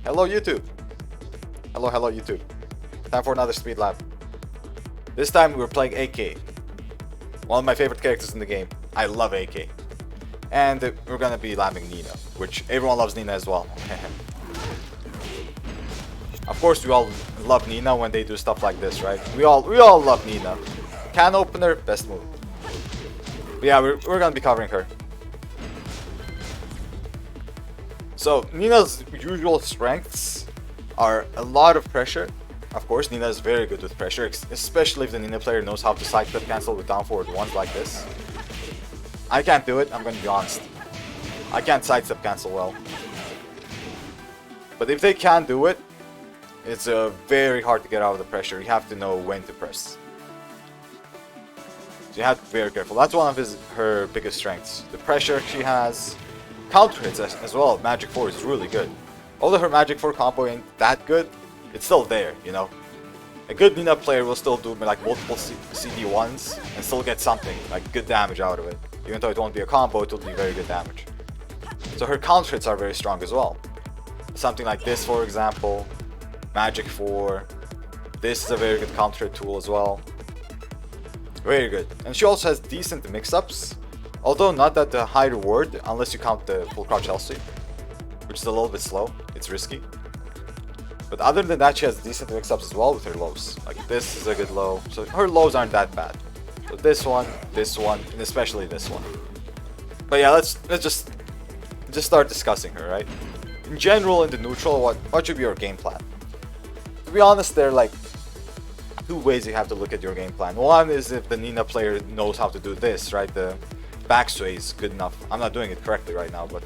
Hello YouTube! Hello YouTube. Time for another speed lab. This time we're playing AK. One of my favorite characters in the game. I love AK. And we're gonna be labbing Nina, which everyone loves Nina as well. Of course we all love Nina when they do stuff like this, right? We all love Nina. Can opener, best move. But yeah, we're gonna be covering her. So Nina's usual strengths are a lot of pressure. Of course, Nina is very good with pressure, especially if the Nina player knows how to sidestep cancel with down forward ones like this. I can't do it, I'm gonna be honest. I can't sidestep cancel well. But if they can do it, it's very hard to get out of the pressure. You have to know when to press. So you have to be very careful. That's one of her biggest strengths. The pressure she has. Counter hits as well. Magic 4 is really good. Although her Magic 4 combo ain't that good, it's still there, you know. A good Nina player will still do like multiple CD1s and still get something, like good damage out of it. Even though it won't be a combo, it will be very good damage. So her counter hits are very strong as well. Something like this, for example. Magic 4. This is a very good counter hit tool as well. Very good. And she also has decent mix-ups. Although not at the high reward, unless you count the full crouch L sweep, which is a little bit slow, it's risky. But other than that, she has decent mix-ups as well with her lows. Like this is a good low, so her lows aren't that bad. So this one, and especially this one. But yeah, let's just start discussing her, right? In general, in the neutral, what should be your game plan? To be honest, there are like two ways you have to look at your game plan. One is if the Nina player knows how to do this, right? The backsway is good enough. I'm not doing it correctly right now, but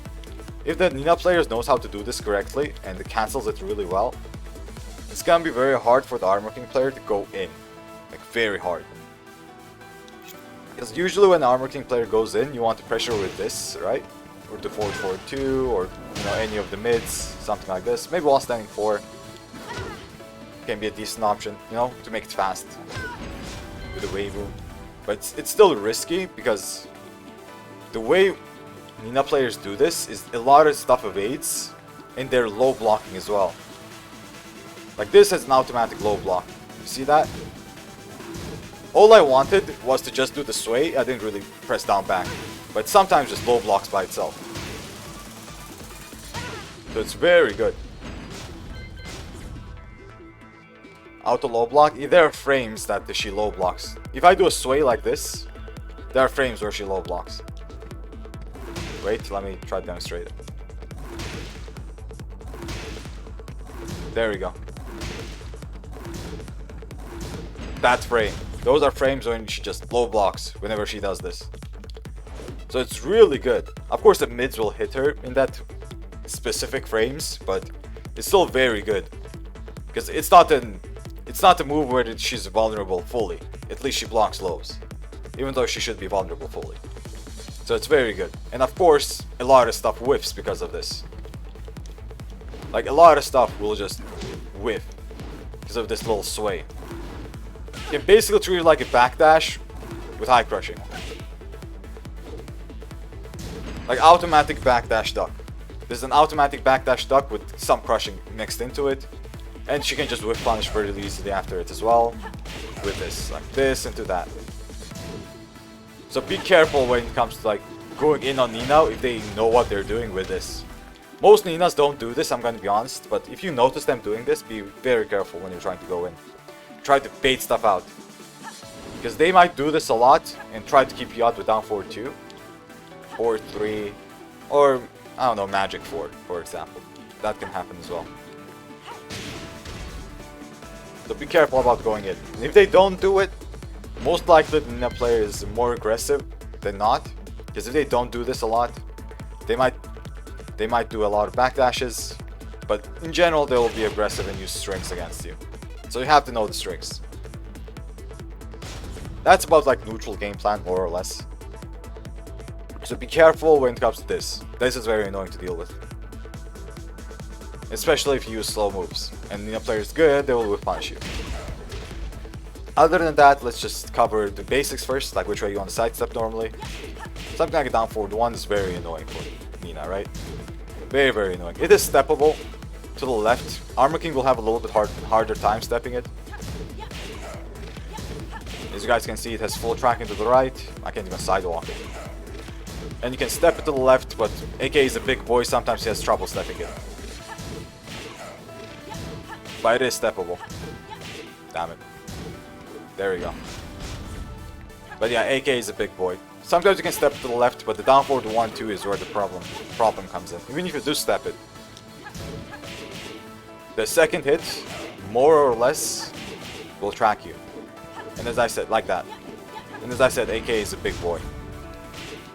if the Nina player knows how to do this correctly and it cancels it really well, it's gonna be very hard for the Armor King player to go in. Like very hard. Because usually when the Armor King player goes in, you want to pressure with this, right? Or the forward 4-2, or you know, any of the mids, something like this. Maybe while standing 4 can be a decent option, you know, to make it fast with the wave room. But it's still risky because the way Nina players do this is a lot of stuff evades and they're low blocking as well. Like this has an automatic low block. You see that? All I wanted was to just do the sway. I didn't really press down back. But sometimes just low blocks by itself. So it's very good. Auto low block. There are frames that she low blocks. If I do a sway like this, there are frames where she low blocks. Wait, let me try to demonstrate it. There we go. That frame. Those are frames when she just low blocks whenever she does this. So it's really good. Of course the mids will hit her in that specific frames, but it's still very good. Because it's not a move where she's vulnerable fully. At least she blocks lows. Even though she should be vulnerable fully. So it's very good. And of course, a lot of stuff whiffs because of this. Like a lot of stuff will just whiff because of this little sway. You can basically treat it like a backdash with high crushing. Like automatic backdash duck. There's an automatic backdash duck with some crushing mixed into it. And she can just whiff punish very easily after it as well. With this, like this into that. So be careful when it comes to like going in on Nina if they know what they're doing with this. Most Ninas don't do this, I'm gonna be honest, but if you notice them doing this, be very careful when you're trying to go in. Try to bait stuff out. Because they might do this a lot and try to keep you out with down 4-2, 4-3, or I don't know, Magic 4, for example. That can happen as well. So be careful about going in. And if they don't do it, most likely the Nina player is more aggressive than not, because if they don't do this a lot, they might do a lot of backdashes, but in general they will be aggressive and use strings against you. So you have to know the strings. That's about like neutral game plan, more or less. So be careful when it comes to this. This is very annoying to deal with. Especially if you use slow moves. And Nina player is good, they will whiff punish you. Other than that, let's just cover the basics first, like which way you want to sidestep normally. Something like a down forward 1 is very annoying for Nina, right? Very, very annoying. It is steppable, to the left, Armor King will have a little bit harder time stepping it. As you guys can see, it has full tracking to the right. I can't even sidewalk it. And you can step it to the left, but AK is a big boy, sometimes he has trouble stepping it. But it is steppable. Damn it. There we go. But yeah, AK is a big boy. Sometimes you can step to the left, but the down forward 1-2 is where the problem comes in. Even if you do step it. The second hit, more or less, will track you. And as I said, like that. And as I said, AK is a big boy.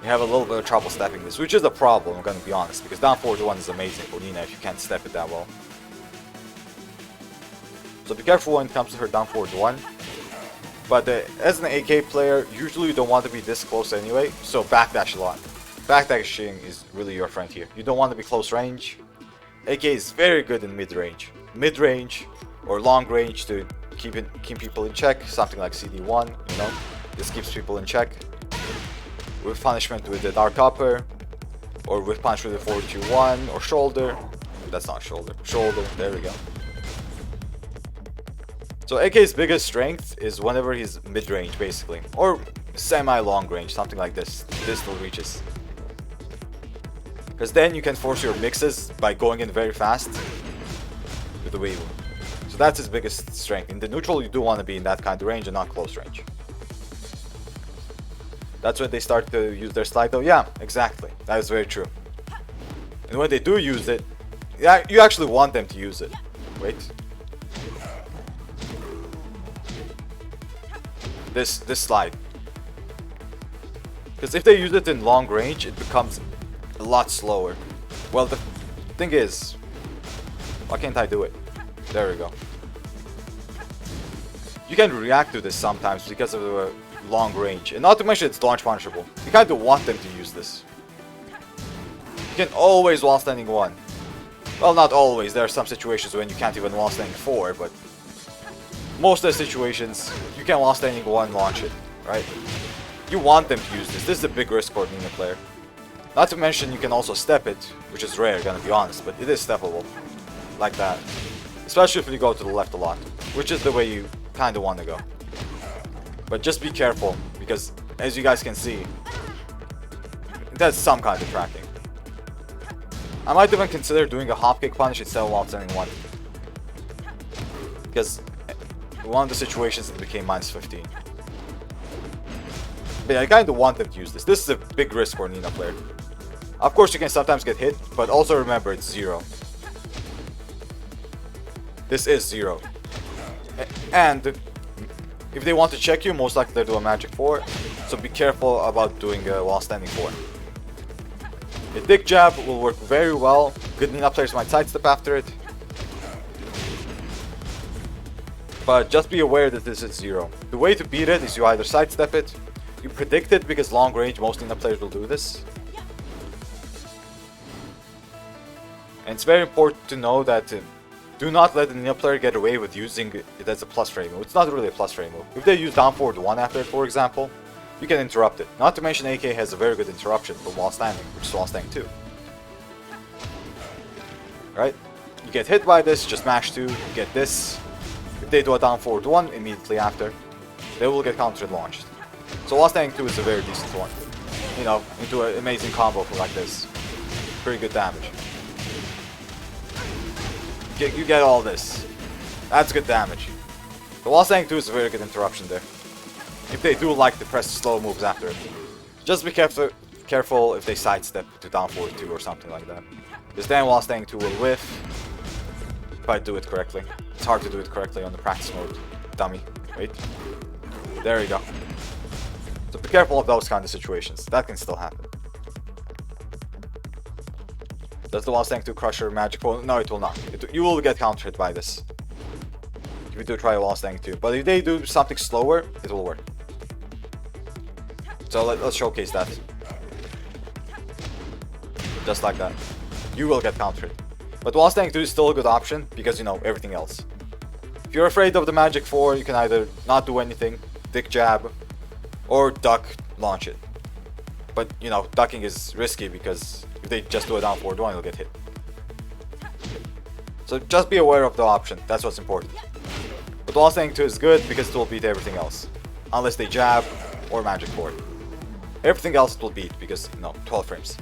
You have a little bit of trouble stepping this, which is a problem, I'm gonna be honest, because down forward 1 is amazing for Nina if you can't step it that well. So be careful when it comes to her down forward 1. But as an AK player, usually you don't want to be this close anyway, so backdash a lot. Backdashing is really your friend here. You don't want to be close range. AK is very good in mid-range. Mid-range or long range to keep people in check, something like CD1, you know. This keeps people in check. With punishment with the Dark Copper, or with punishment with the 4-2-1, or shoulder. That's not shoulder. Shoulder, there we go. So AK's biggest strength is whenever he's mid-range, basically. Or semi-long range, something like this. Distal reaches. Because then you can force your mixes by going in very fast with the Weevil. So that's his biggest strength. In the neutral, you do want to be in that kind of range and not close range. That's when they start to use their slide though. Yeah, exactly. That is very true. And when they do use it, yeah, you actually want them to use it. Wait. This slide. Because if they use it in long range, it becomes a lot slower. Well, the thing is, why can't I do it? There we go. You can react to this sometimes because of the long range, and not to mention it's launch punishable. You kind of want them to use this. You can always wall standing 1. Well, not always. There are some situations when you can't even wall standing 4, but most of the situations you can wall standing 1 launch it, right? You want them to use this. This is a big risk for a Nina player. Not to mention you can also step it, which is rare, gonna be honest, but it is steppable. Like that. Especially if you go to the left a lot, which is the way you kind of want to go. But just be careful, because as you guys can see, it has some kind of tracking. I might even consider doing a hop kick punish instead of wall standing 1. Because one of the situations it became -15. But yeah, I kind of want them to use this. This is a big risk for a Nina player. Of course you can sometimes get hit, but also remember it's 0. This is 0. And if they want to check you, most likely they'll do a magic 4. So be careful about doing a wall standing 4. The dick jab will work very well. Good Nina players might sidestep after it. But just be aware that this is 0. The way to beat it is you either sidestep it, you predict it because long range, most Nina players will do this. And it's very important to know that do not let the Nina player get away with using it as a plus frame move. It's not really a plus frame move. If they use down forward 1 after it, for example, you can interrupt it. Not to mention AK has a very good interruption for wall standing, which is wall standing 2. Right? You get hit by this, just mash 2, you get this. If they do a down forward 1 immediately after, they will get countered and launched. So wall standing 2 is a very decent one. You know, into an amazing combo like this. Pretty good damage. You get all this. That's good damage. The wall standing 2 is a very good interruption there. If they do like to press slow moves after it. Just be careful if they sidestep to down forward 2 or something like that. Because then wall standing 2 will whiff. If I do it correctly. It's hard to do it correctly on the practice mode. Dummy. Wait. There you go. So be careful of those kind of situations. That can still happen. Does the wall standing 2 crusher magic 4? No, it will not. You will get counter hit by this. If you do try a wall standing 2. But if they do something slower, it will work. So let's showcase that. Just like that. You will get counter hit. But wall standing 2 is still a good option because you know everything else. If you're afraid of the magic 4, you can either not do anything, dick jab, or duck, launch it. But you know, ducking is risky because if they just do a down forward 1, you'll get hit. So just be aware of the option, that's what's important. But Wall Staying 2 is good because it will beat everything else. Unless they jab or Magic 4. Everything else it will beat because, 12 frames.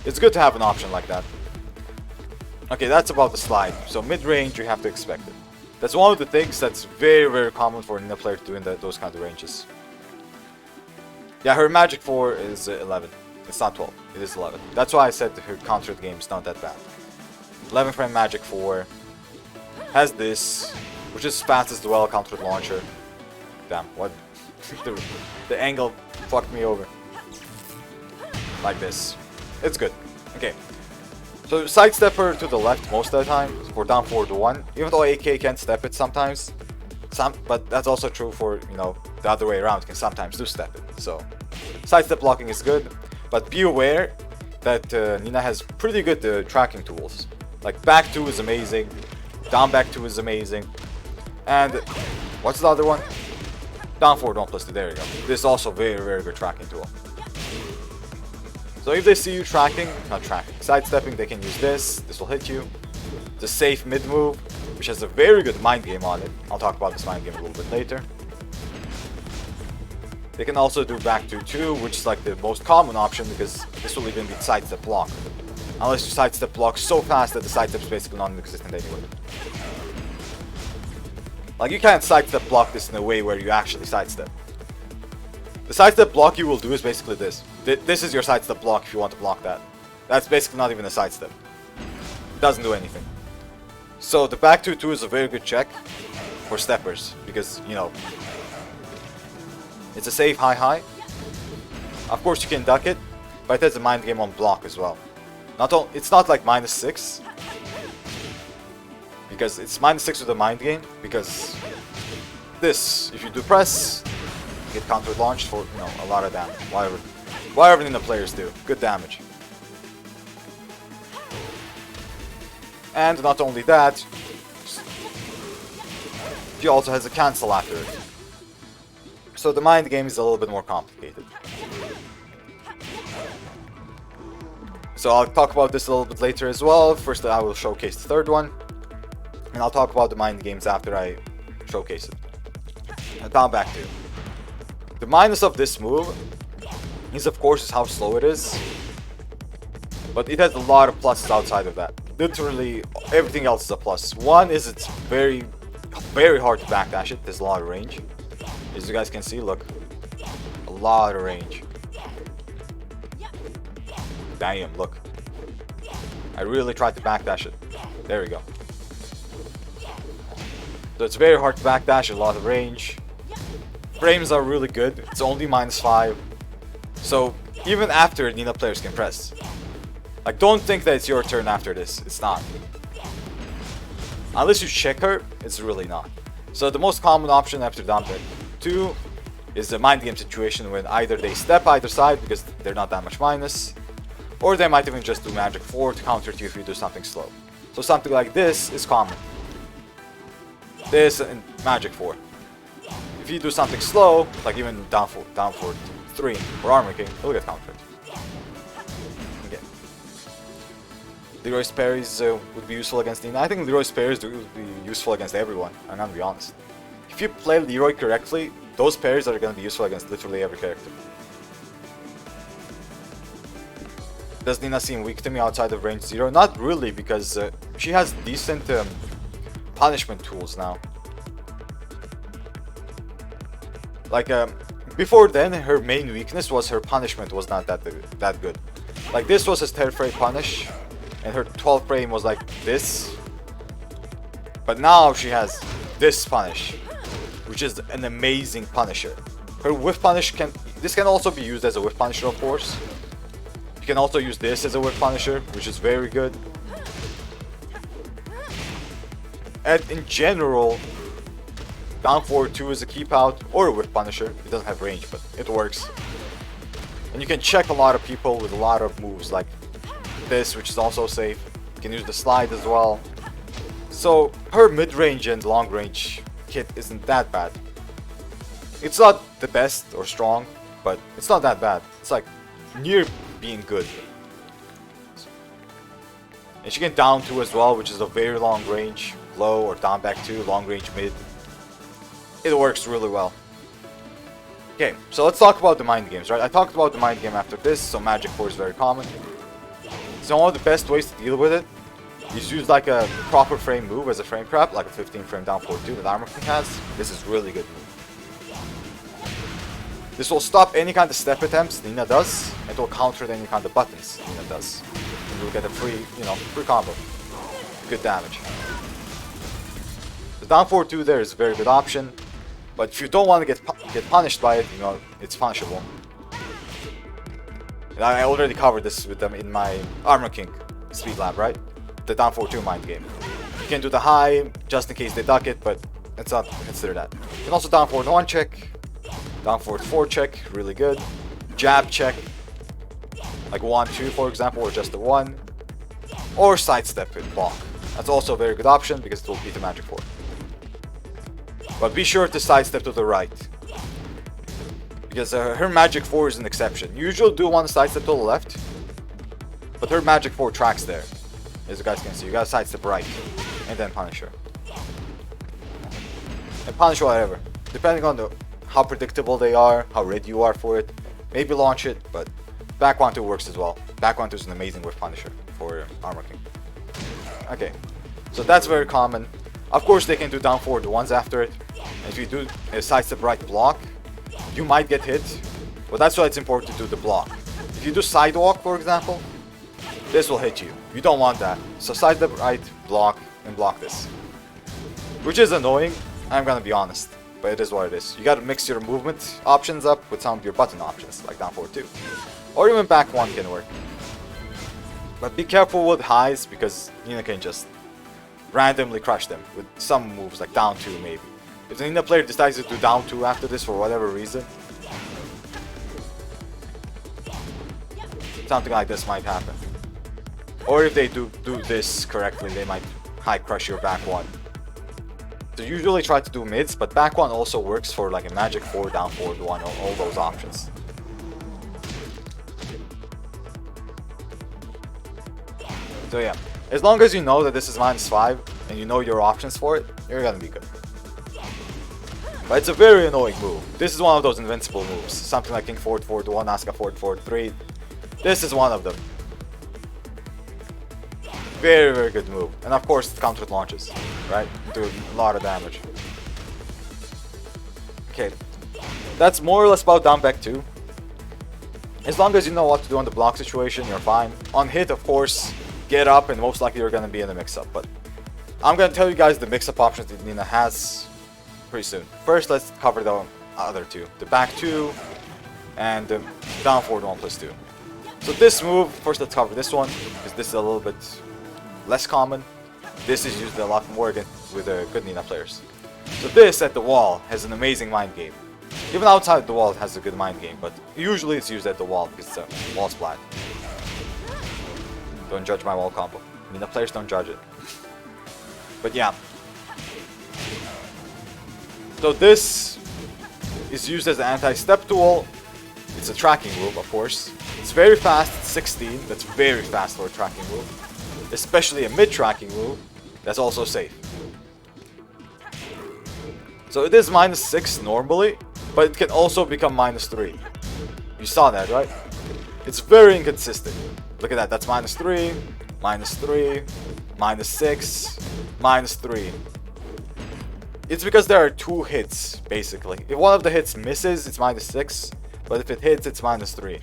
It's good to have an option like that. Okay, that's about the slide. So mid-range, you have to expect it. That's one of the things that's very, very common for a Nina player to do in those kind of ranges. Yeah, her Magic 4 is 11. It's not 12. It is 11. That's why I said her countered game is not that bad. 11 frame Magic 4. Has this, which is fast as well, countered launcher. Damn, what? the angle fucked me over. Like this. It's good. Okay. So sidestep her to the left most of the time for down forward 1. Even though AK can step it sometimes. But that's also true for, the other way around. Can sometimes do step it. So sidestep blocking is good. But be aware that Nina has pretty good tracking tools. Like back 2 is amazing. Down back 2 is amazing. And what's the other one? Down forward 1 plus 2. There you go. This is also very, very good tracking tool. So if they see you sidestepping, they can use this. This will hit you. It's a safe mid move, which has a very good mind game on it. I'll talk about this mind game a little bit later. They can also do back 2-2, which is like the most common option because this will even be sidestep block. Unless you sidestep block so fast that the sidestep is basically non-existent anyway. Like you can't sidestep block this in a way where you actually sidestep. The sidestep block you will do is basically this. This is your sidestep block if you want to block that. That's basically not even a sidestep. It doesn't do anything. So the back 2-2 is a very good check for steppers because, it's a safe high. Of course you can duck it, but it has a mind game on block as well. It's not like -6. Because it's -6 with a mind game, because this, if you do press, you get counter launched for, a lot of damage. Whatever the players do. Good damage. And not only that, she also has a cancel after it. So the mind game is a little bit more complicated. So I'll talk about this a little bit later as well. First I will showcase the third one. And I'll talk about the mind games after I showcase it. Down back 2. The minus of this move is of course how slow it is. But it has a lot of pluses outside of that. Literally everything else is a plus. One is it's very, very hard to backdash it. There's a lot of range. As you guys can see, look. A lot of range. Damn, look. I really tried to backdash it. There we go. So it's very hard to backdash, a lot of range. Frames are really good. It's only -5. So even after Nina players can press. Like don't think that it's your turn after this. It's not. Unless you check her, it's really not. So the most common option after down back 2 is the mind game situation when either they step either side because they're not that much minus, or they might even just do Magic 4 to counter you if you do something slow. So something like this is common. This and Magic 4. If you do something slow, like even down for 3 or Armor King, it'll get countered. Okay. Leroy's parries would be useful against Nina. I think Leroy's parries would be useful against everyone, I'm gonna be honest. If you play Leroy correctly, those parries are gonna be useful against literally every character. Does Nina seem weak to me outside of range 0? Not really, because she has decent punishment tools now. Like before then, her main weakness was her punishment was not that good. Like this was a 10 frame punish, and her 12 frame was like this. But now she has this punish, which is an amazing punisher. Her whiff punish this can also be used as a whiff punisher, of course. You can also use this as a whiff punisher, which is very good. And in general, down forward 2 is a keep out or a whiff punisher. It doesn't have range, but it works. And you can check a lot of people with a lot of moves like this, which is also safe. You can use the slide as well. So her mid-range and long-range kit isn't that bad. It's not the best or strong, but it's not that bad. It's like near being good. And she can down 2 as well, which is a very long range low, or down back 2, long range mid. It works really well. Okay, so let's talk about the mind games, right? I talked about the mind game after this, so Magic 4 is very common. So one of the best ways to deal with it is use like a proper frame move as a frame trap, like a 15 frame down 4-2 that Armor King has. This is really good move. This will stop any kind of step attempts Nina does, and it will counter any kind of buttons Nina does. And you'll get a free, free combo. Good damage. The down 4-2 there is a very good option, but if you don't want to get punished by it, it's punishable. And I already covered this with them in my Armor King speed lab, right? The down 4-2 mind game. You can do the high just in case they duck it, but let's not consider that. You can also down forward 1 check, down forward 4 check, really good. Jab check, like 1-2 for example, or just the 1. Or sidestep it, block. That's also a very good option because it will beat the Magic 4. But be sure to sidestep to the right. Because her Magic 4 is an exception. You usually do want to sidestep to the left, but her Magic 4 tracks there. As you guys can see, you gotta sidestep right, and then punish her. And punish whatever. Depending on how predictable they are, how ready you are for it. Maybe launch it, but back 1-2 works as well. Back 1-2 is an amazing whiff punisher for Armor King. Okay, so that's very common. Of course they can do down forward the ones after it. And if you do a sidestep right block, you might get hit, but that's why it's important to do the block. If you do sidewalk, for example, this will hit you. You don't want that. So sidestep right, block, and block this. Which is annoying, I'm gonna be honest, but it is what it is. You gotta mix your movement options up with some of your button options, like down forward 2. Or even back 1 can work. But be careful with highs, because Nina can just randomly crush them with some moves, like down 2 maybe. If the Nina player decides to do down 2 after this for whatever reason, something like this might happen. Or if they do this correctly, they might high crush your back 1. So usually try to do mids, but back 1 also works for like a Magic 4, down forward 1, or all those options. So yeah, as long as you know that this is -5 and you know your options for it, you're gonna be good. But it's a very annoying move. This is one of those invincible moves. Something like King forward 1, Asuka forward 3. This is one of them. Very, very good move. And of course, counter launches, right? Do a lot of damage. Okay, that's more or less about down back 2. As long as you know what to do on the block situation, you're fine. On hit, of course, get up and most likely you're gonna be in a mix-up. But I'm gonna tell you guys the mix-up options that Nina has pretty soon. First, let's cover the other 2. The back 2 and the down forward 1+2. So this move, first let's cover this one, because this is a little bit less common. This is used a lot more with the good Nina players. So this at the wall has an amazing mind game. Even outside the wall it has a good mind game, but usually it's used at the wall because it's a wall splat. Don't judge my wall combo. Nina players don't judge it. But yeah. So this is used as an anti-step tool. It's a tracking move, of course. It's very fast, it's 16, that's very fast for a tracking move. Especially a mid-tracking move, that's also safe. So it is -6 normally, but it can also become -3. You saw that, right? It's very inconsistent. Look at that, that's -3, -3, -6, -3. It's because there are 2 hits, basically. If one of the hits misses, it's -6, but if it hits, it's -3.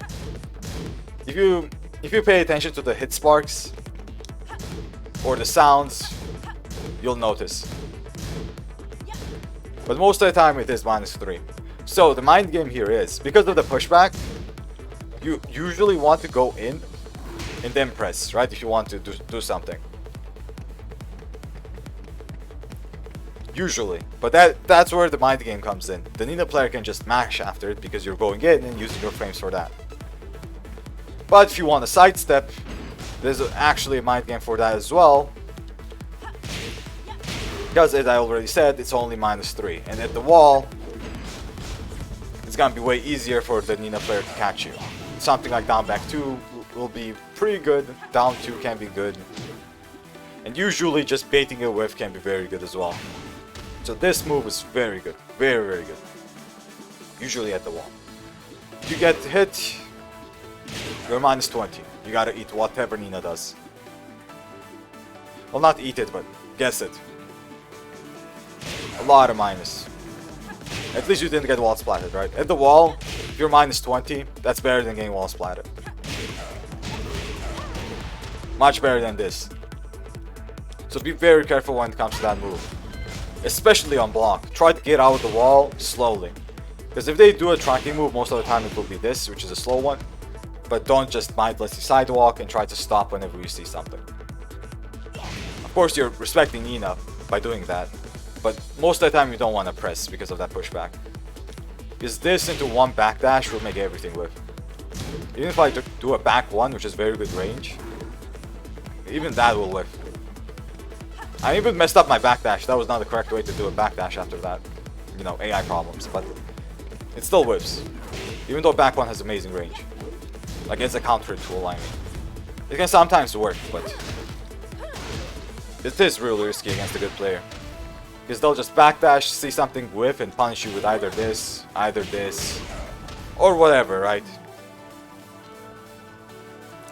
If you pay attention to the hit sparks or the sounds, you'll notice. But most of the time it is -3. So the mind game here is, because of the pushback, you usually want to go in and then press, right? If you want to do something. Usually. But that's where the mind game comes in. The Nina player can just mash after it because you're going in and using your frames for that. But if you want to sidestep, there's actually a mind game for that as well. Because as I already said, it's only -3. And at the wall, it's gonna be way easier for the Nina player to catch you. Something like down back 2 will be pretty good. Down 2 can be good. And usually just baiting a whiff can be very good as well. So this move is very good. Very, very good. Usually at the wall. If you get hit, you're minus 20. You gotta eat whatever Nina does. Well, not eat it, but guess it. A lot of minus. At least you didn't get wall splatted, right? At the wall, if you're minus 20, that's better than getting wall splatted. Much better than this. So be very careful when it comes to that move. Especially on block. Try to get out of the wall slowly. Because if they do a tracking move, most of the time it will be this, which is a slow one. But don't just mindlessly sidewalk and try to stop whenever you see something. Of course, you're respecting Nina by doing that. But most of the time you don't want to press because of that pushback. Because this into one backdash will make everything whiff. Even if I do a back one, which is very good range, even that will whiff. I even messed up my backdash. That was not the correct way to do a backdash after that. You know, AI problems, but it still whiffs. Even though back one has amazing range. Like, it's a counter tool, I mean. It can sometimes work, but it is really risky against a good player. Because they'll just backdash, see something whiff, and punish you with either this, or whatever, right?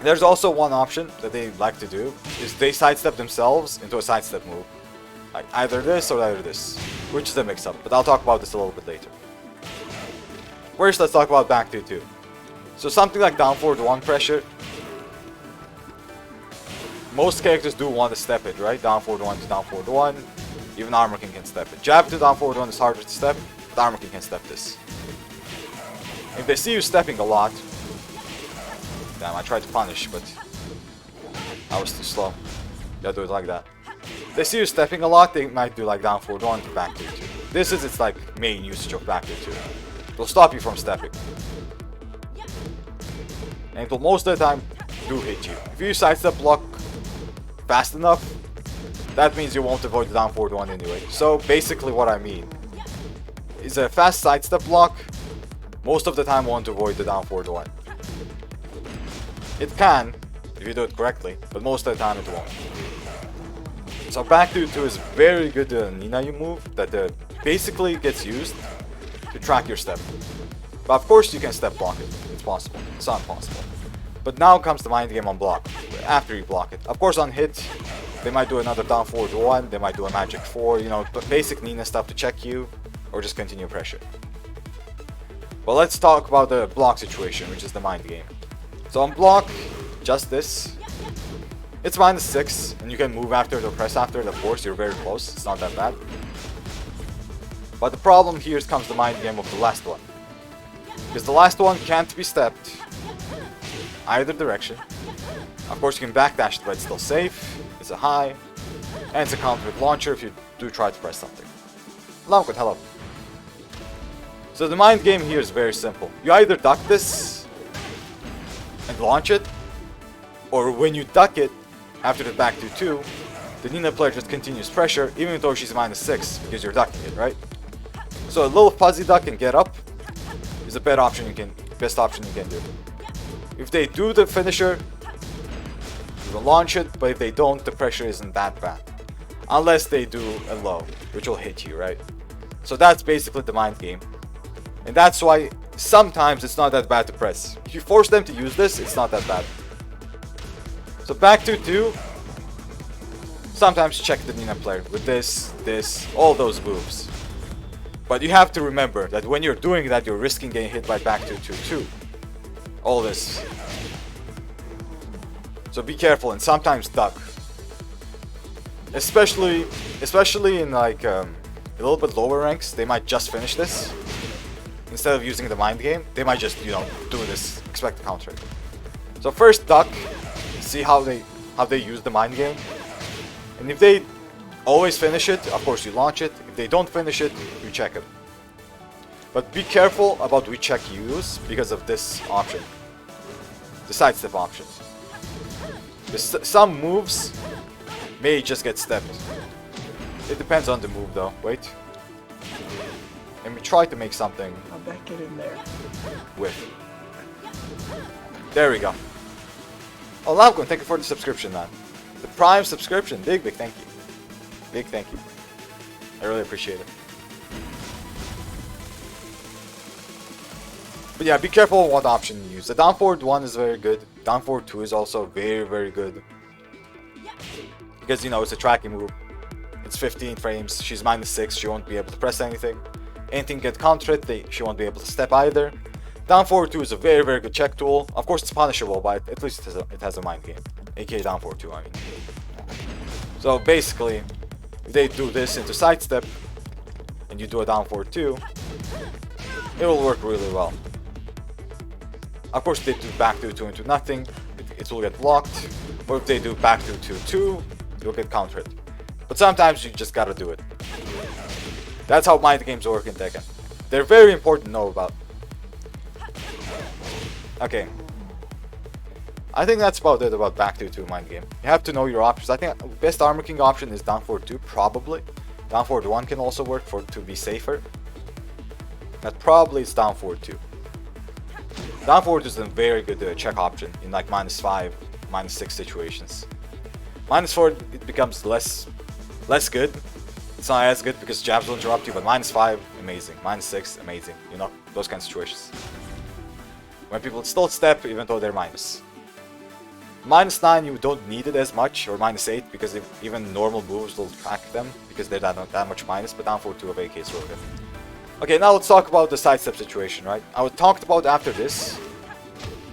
There's also one option that they like to do, is they sidestep themselves into a sidestep move. Like either this or either this, which is a mix-up, but I'll talk about this a little bit later. First, let's talk about back 2-2. So something like down forward 1 pressure, most characters do want to step it, right? Down forward 1 to down forward 1. Even Armor King can step it. Jab to down forward 1 is harder to step, but Armor King can step this. If they see you stepping a lot, damn, I tried to punish, but I was too slow. Gotta do it like that. If they see you stepping a lot, they might do like down forward 1 to back 2-2. This is its like main usage of back 2-2. It will stop you from stepping. And it will most of the time do hit you. If you sidestep block fast enough, that means you won't avoid the down forward 1 anyway. So basically what I mean is a fast sidestep block most of the time won't avoid the down forward 1. It can, if you do it correctly, but most of the time it won't. So back 2-2 is very good Nina you move that basically gets used to track your step. But of course you can step block it. It's possible. It's not possible. But now comes the mind game on block, after you block it. Of course on hit, they might do another down forward 1, they might do a magic 4, you know, basic Nina stuff to check you, or just continue pressure. But let's talk about the block situation, which is the mind game. So on block, just this. It's minus 6, and you can move after it or press after it, of course, you're very close, it's not that bad. But the problem here comes the mind game of the last one. Because the last one can't be stepped either direction. Of course you can backdash it, but it's still safe. It's a high. And it's a counter with launcher if you do try to press something. Lamkut, hello. So the mind game here is very simple. You either duck this and launch it, or when you duck it after the back 2-2, the Nina player just continues pressure even though she's minus 6 because you're ducking it, right? So a little fuzzy duck and get up is the best option you can do. If they do the finisher, you will launch it, but if they don't, the pressure isn't that bad. Unless they do a low, which will hit you, right? So that's basically the mind game. And that's why sometimes it's not that bad to press. If you force them to use this, it's not that bad. So back 2-2, sometimes check the Nina player with this, all those moves. But you have to remember that when you're doing that, you're risking getting hit by back 2-2-2. All this. So be careful and sometimes duck. Especially in like a little bit lower ranks, they might just finish this. Instead of using the mind game, they might just, you know, do this, expect the counter. So first duck, see how they use the mind game. And if they always finish it, of course you launch it. If they don't finish it, you check it. But be careful about which check you use because of this option. The sidestep option. Some moves may just get stepped. It depends on the move though. Wait. Let me try to make something. I'll back it in there. With. There we go. Oh, Lamkun, thank you for the subscription, man. the Prime subscription. Big thank you. Big thank you. I really appreciate it. But yeah, be careful what option you use. The down forward 1 is very good. Down forward 2 is also very good. Because, you know, it's a tracking move. It's 15 frames. She's -6. She won't be able to press anything. Anything get countered, she won't be able to step either. Down forward 2 is a very good check tool. Of course, it's punishable, but at least it has a mind game. aka down forward 2, I mean. So basically, if they do this into sidestep, and you do a down forward 2, it will work really well. Of course, if they do back 2 into nothing, it will get blocked. Or if they do back 2, you'll get countered. But sometimes you just gotta do it. That's how mind games work in Tekken. They're very important to know about. Okay. I think that's about it about back 2 mind game. You have to know your options. I think best Armor King option is down forward 2, probably. Down forward 1 can also work to be safer. But probably it's down forward 2. Down forward is a very good check option in like -5, -6 situations. -4 it becomes less good. It's not as good because jabs will interrupt you, but -5 amazing, -6 amazing. You know, those kind of situations. When people still step even though they're minus. -9 you don't need it as much, or -8 because even normal moves will track them because they're not that much minus. But down forward 2 of AK is really good. Okay, now let's talk about the sidestep situation, right? I talked about after this,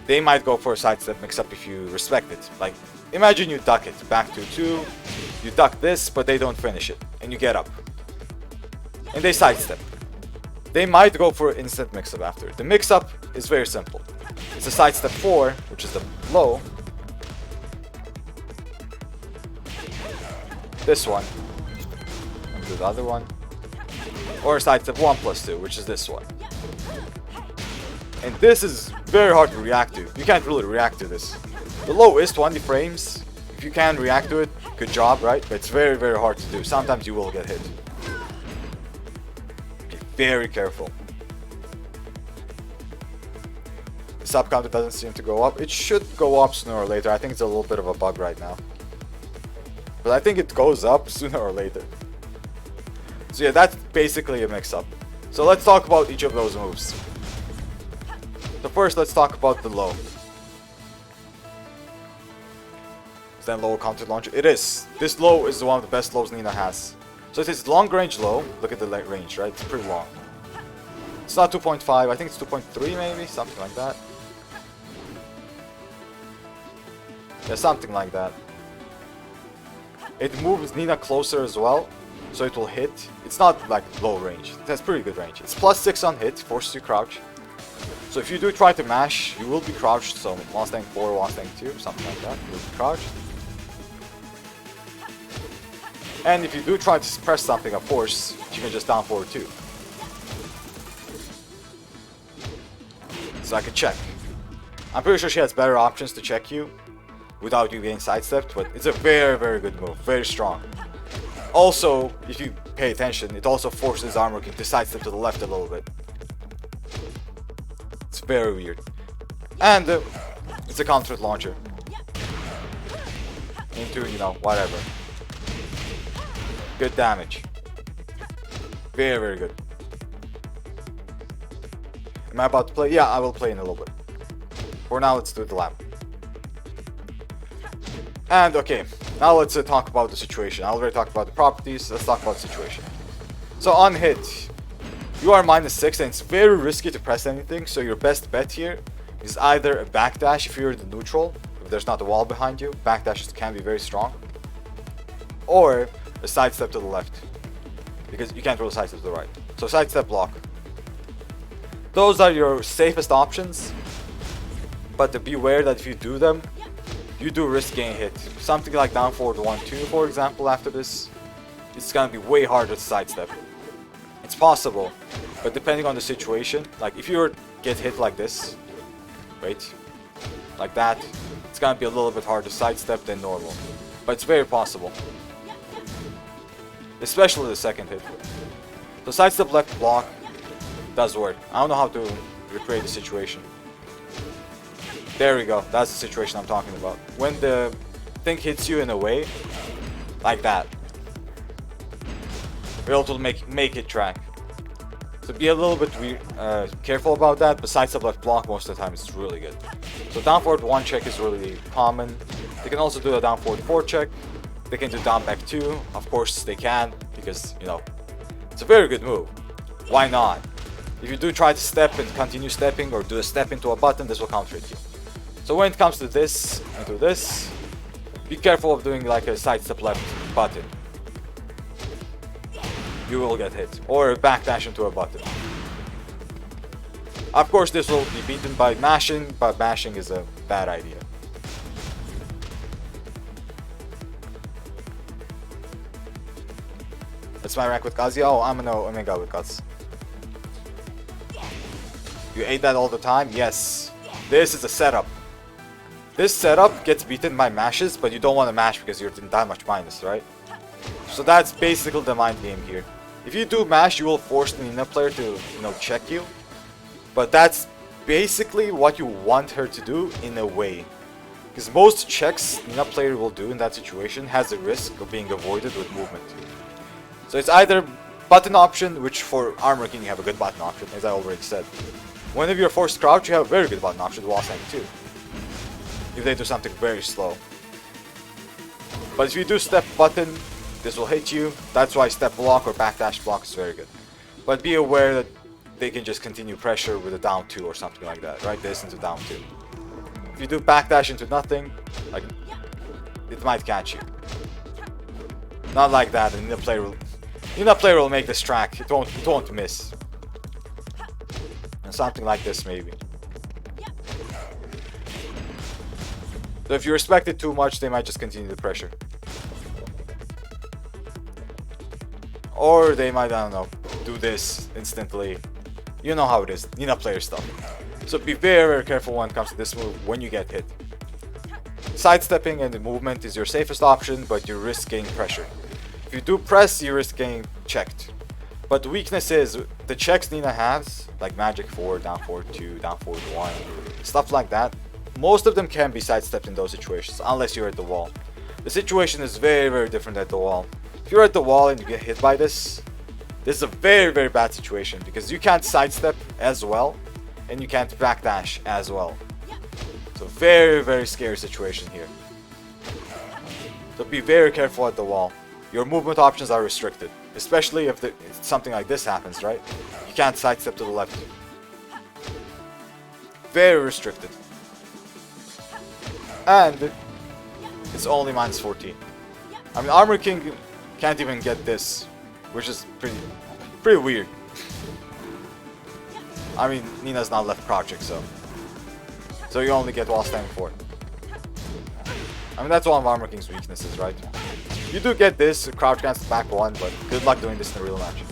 they might go for a sidestep mix-up if you respect it. Like, imagine you duck it, back 2, you duck this, but they don't finish it, and you get up. And they sidestep. They might go for an instant mix-up after. The mix-up is very simple. It's a sidestep 4, which is the low. This one. And do the other one. Or sidestep 1+2, which is this one. And this is very hard to react to. You can't really react to this. The low is 20 frames. If you can react to it, good job, right? But it's very hard to do. Sometimes you will get hit. Be very careful. The sub counter doesn't seem to go up. It should go up sooner or later. I think it's a little bit of a bug right now. But I think it goes up sooner or later. So yeah, that's basically a mix-up. So let's talk about each of those moves. So first, let's talk about the low. Is that low counter launcher? It is. This low is one of the best lows Nina has. So it is long range low. Look at the range, right? It's pretty long. It's not 2.5. I think it's 2.3 maybe, something like that. Yeah, something like that. It moves Nina closer as well, so it will hit. It's not like low range. It has pretty good range. It's +6 on hit, forces you crouch. So if you do try to mash, you will be crouched. So 1-4, 1-2, something like that. You'll be crouched. And if you do try to press something, of course, you can just down forward 2. So I can check. I'm pretty sure she has better options to check you without you getting sidestepped, but it's a very good move. Very strong. Also, if you pay attention, it also forces Armor King to sidestep to the left a little bit. It's very weird. And it's a counter launcher. Into, you know, whatever. Good damage. Very good. Am I about to play? Yeah, I will play in a little bit. For now, let's do the lab. And okay, now let's talk about the situation. I already talked about the properties, let's talk about the situation. So on hit, you are -6 and it's very risky to press anything, so your best bet here is either a backdash if you're in the neutral, if there's not a wall behind you, backdashes can be very strong, or a sidestep to the left, because you can't really sidestep to the right. So sidestep block. Those are your safest options, but beware that if you do them, you do risk getting hit. Something like down forward 1-2, for example, after this, it's gonna be way harder to sidestep. It's possible, but depending on the situation, like if you get hit like this, right, like that, it's gonna be a little bit harder to sidestep than normal. But it's very possible. Especially the second hit. The sidestep left block does work. I don't know how to recreate the situation. There we go. That's the situation I'm talking about. When the thing hits you in a way like that, you're able to make it track. So be a little bit careful about that. Besides the left block, most of the time it's really good. So down forward 1 check is really common. They can also do a down forward 4 check. They can do down back 2. Of course they can, because you know it's a very good move. Why not? If you do try to step and continue stepping, or do a step into a button, this will counter hit you. So when it comes to this, into this, be careful of doing like a side step left button. You will get hit. Or backdash into a button. Of course this will be beaten by mashing, but mashing is a bad idea. That's my rank with Kazuya. Oh, I'm no Omega with Guts. You ate that all the time? Yes. This is a setup. This setup gets beaten by mashes, but you don't want to mash because you're in that much minus, right? So that's basically the mind game here. If you do mash, you will force the Nina player to, you know, check you. But that's basically what you want her to do in a way. Because most checks Nina player will do in that situation has a risk of being avoided with movement. So it's either button option, which for Armor King you have a good button option, as I already said. Whenever you're forced to crouch, you have a very good button option, wall standing too. If they do something very slow. But if you do step button, this will hit you. That's why step block or backdash block is very good. But be aware that they can just continue pressure with a down 2 or something like that, right? This into down 2. If you do backdash into nothing, like, it might catch you. Not like that, and the player will make this track. It won't miss. And something like this maybe. So if you respect it too much, they might just continue the pressure. Or they might, I don't know, do this instantly. You know how it is, Nina player stuff. So be very, very careful when it comes to this move when you get hit. Sidestepping and the movement is your safest option, but you risk getting pressure. If you do press, you risk getting checked. But the weakness is, the checks Nina has, like magic 4, down forward 2, down forward 1, stuff like that, most of them can be sidestepped in those situations, unless you're at the wall. The situation is very, very different at the wall. If you're at the wall and you get hit by this is a very, very bad situation, because you can't sidestep as well, and you can't backdash as well. So very, very scary situation here. So be very careful at the wall. Your movement options are restricted, especially if something like this happens, right? You can't sidestep to the left. Very restricted. And it's only minus 14. I mean, Armor King can't even get this, which is pretty weird. I mean, Nina's not left crouching, so you only get while standing forward. I mean, that's one of Armor King's weaknesses, right? You do get this, crouch against back 1, but good luck doing this in a real match.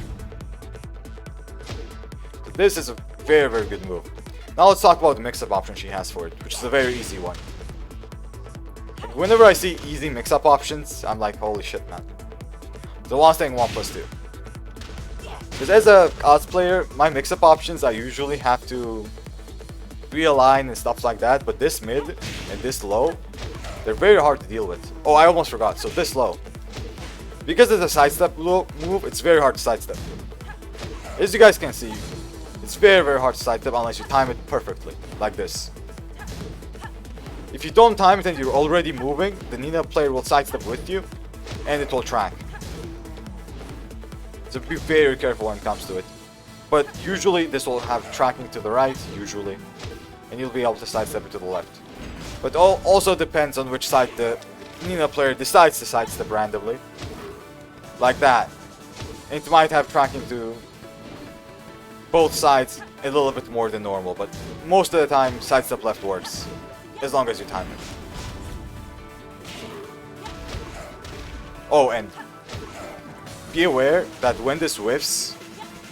So this is a very, very good move. Now let's talk about the mix-up option she has for it, which is a very easy one. Like, whenever I see easy mix-up options, I'm like, holy shit, man. The one staying 1+2. Because as a cosplayer, my mix-up options, I usually have to realign and stuff like that, but this mid and this low, they're very hard to deal with. Oh, I almost forgot. So this low. Because it's a sidestep move, it's very hard to sidestep. As you guys can see, it's very, very hard to sidestep unless you time it perfectly, like this. If you don't time it and you're already moving, the Nina player will sidestep with you, and it will track. So be very careful when it comes to it. But usually this will have tracking to the right, usually, and you'll be able to sidestep it to the left. But also depends on which side the Nina player decides to sidestep randomly. Like that. And it might have tracking to both sides a little bit more than normal, but most of the time sidestep left works, as long as you time it. Oh, and be aware that when this whiffs,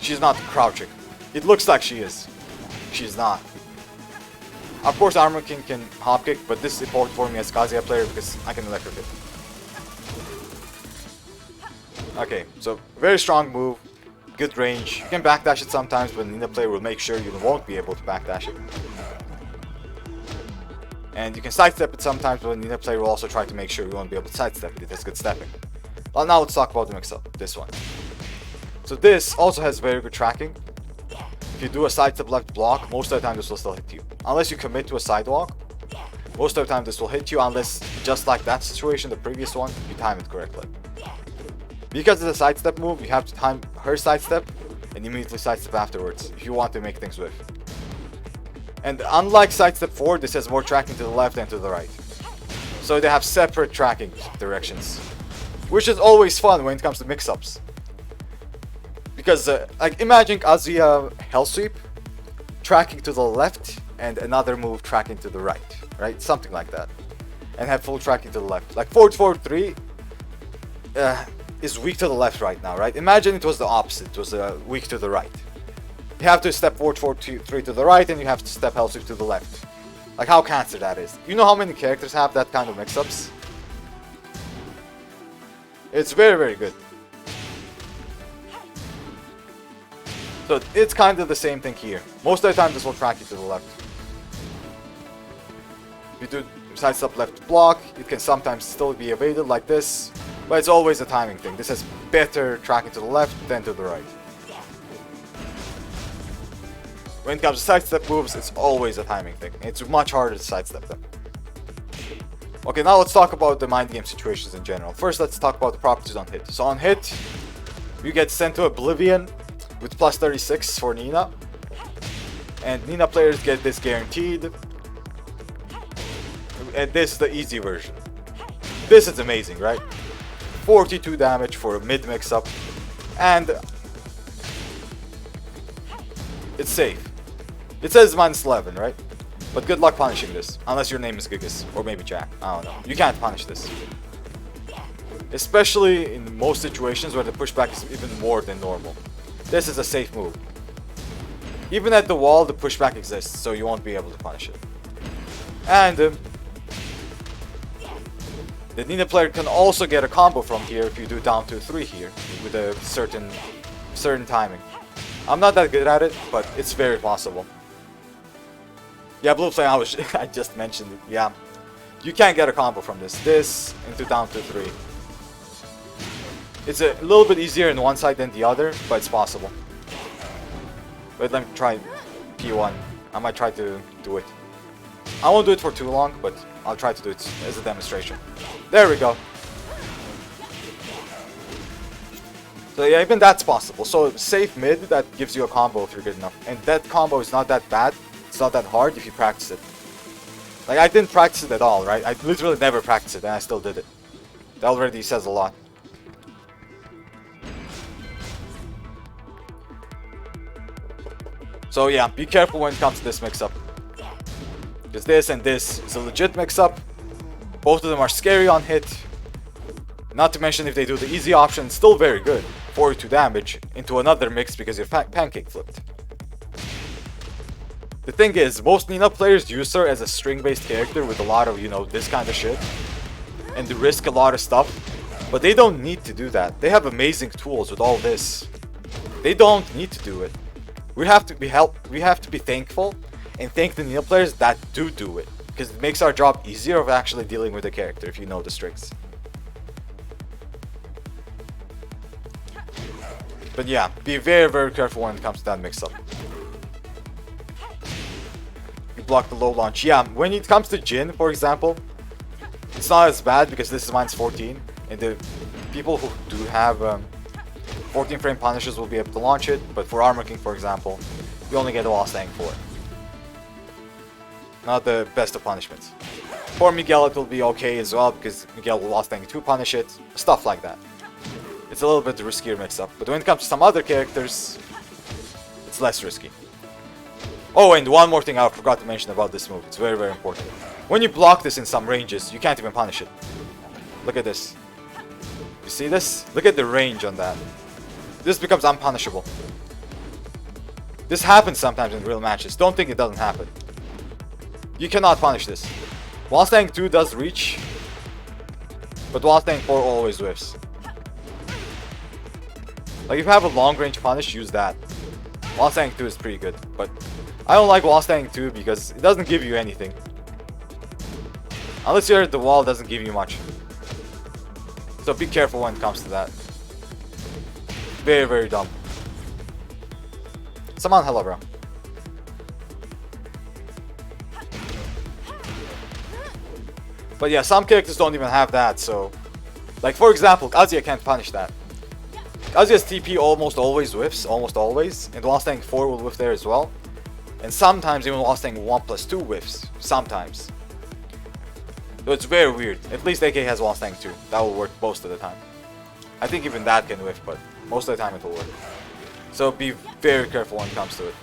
she's not crouching. It looks like she is. She's not. Of course, Armor King can hop kick, but this is important for me as Kazuya player because I can electric it. Okay, so very strong move, good range. You can backdash it sometimes, but Nina player will make sure you won't be able to backdash it. And you can sidestep it sometimes, but Nina player will also try to make sure you won't be able to sidestep it. It has good stepping. Well, now let's talk about the mix-up, this one. So this also has very good tracking. If you do a sidestep left block, most of the time this will still hit you. Unless you commit to a sidewalk, most of the time this will hit you, unless, just like that situation, the previous one, you time it correctly. Because it's a sidestep move, you have to time her sidestep and immediately sidestep afterwards if you want to make things whiff. And unlike sidestep 4, this has more tracking to the left and to the right. So they have separate tracking directions, which is always fun when it comes to mix-ups. Because, like, imagine Kazuya Hell Sweep tracking to the left and another move tracking to the right? Something like that. And have full tracking to the left. Like, forward forward 3 is weak to the left right now, right? Imagine it was the opposite, it was weak to the right. You have to step forward 3 to the right, and you have to step Hell Sweep to the left. Like, how cancer that is. You know how many characters have that kind of mix-ups? It's very, very good. So it's kind of the same thing here. Most of the time this will track you to the left. If you do sidestep left block, it can sometimes still be evaded like this, but it's always a timing thing. This has better tracking to the left than to the right. When it comes to sidestep moves, it's always a timing thing. It's much harder to sidestep them. Okay, now let's talk about the mind game situations in general. First, let's talk about the properties on hit. So on hit, you get sent to Oblivion with plus 36 for Nina. And Nina players get this guaranteed. And this is the easy version. This is amazing, right? 42 damage for a mid mix-up. And it's safe. It says minus 11, right? But good luck punishing this. Unless your name is Gigas. Or maybe Jack. I don't know. You can't punish this. Especially in most situations where the pushback is even more than normal. This is a safe move. Even at the wall, the pushback exists, so you won't be able to punish it. And the Nina player can also get a combo from here if you do down to 3 here with a certain timing. I'm not that good at it, but it's very possible. Yeah, blue flame, I just mentioned it. Yeah, you can't get a combo from this into down to 3. It's a little bit easier in one side than the other, but it's possible. Wait, let me try P1. I might try to do it. I won't do it for too long, but I'll try to do it as a demonstration. There we go. So yeah, even that's possible. So safe mid, that gives you a combo if you're good enough. And that combo is not that bad. It's not that hard if you practice it. Like, I didn't practice it at all, right? I literally never practiced it, and I still did it. That already says a lot. So yeah, be careful when it comes to this mix-up. Because this and this is a legit mix-up. Both of them are scary on hit. Not to mention if they do the easy option, still very good. 42 damage into another mix because you're pancake flipped. The thing is, most Nina players use her as a string-based character with a lot of, you know, this kind of shit. And they risk a lot of stuff. But they don't need to do that. They have amazing tools with all this. They don't need to do it. We have to be thankful and thank the Nina players that do it. Because it makes our job easier of actually dealing with the character if you know the tricks. But yeah, be very, very careful when it comes to that mix-up. You block the low launch. Yeah, when it comes to Jin, for example, it's not as bad because this is minus 14. And the people who do have 14 frame punishes will be able to launch it. But for Armor King, for example, you only get a while staying 4. Not the best of punishments. For Miguel, it will be okay as well because Miguel will while staying 2 punish it. Stuff like that. It's a little bit riskier mix-up, but when it comes to some other characters, it's less risky. Oh, and one more thing I forgot to mention about this move. It's very, very important. When you block this in some ranges, you can't even punish it. Look at this. You see this? Look at the range on that. This becomes unpunishable. This happens sometimes in real matches. Don't think it doesn't happen. You cannot punish this. While staying 2 does reach, but while staying 4 always whiffs. Like, if you have a long range punish, use that. While staying 2 is pretty good, but I don't like while staying 2 because it doesn't give you anything. Unless you're the wall doesn't give you much. So be careful when it comes to that. Very, very dumb. Someone, hello, bro. But yeah, some characters don't even have that, so... Like, for example, Kazuya can't punish that. Kazuya's TP almost always whiffs, almost always. And while staying 4 will whiff there as well. And sometimes even while staying 1+2 whiffs. Sometimes. So it's very weird. At least AK has while staying 2. That will work most of the time. I think even that can whiff, but most of the time it will work. So be very careful when it comes to it.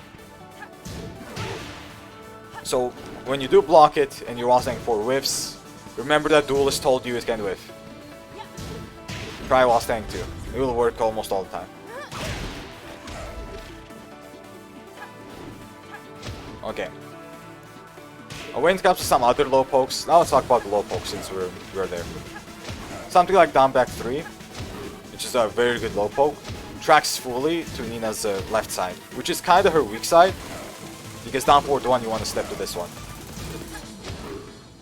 So when you do block it and you're while staying 4 whiffs, remember that Duelist told you it can whiff. Try while staying 2. It will work almost all the time. Okay. When it comes to some other low pokes, now let's talk about the low pokes since we're there. Something like down back 3, which is a very good low poke, tracks fully to Nina's left side, which is kind of her weak side, because down forward 1 you want to step to this one.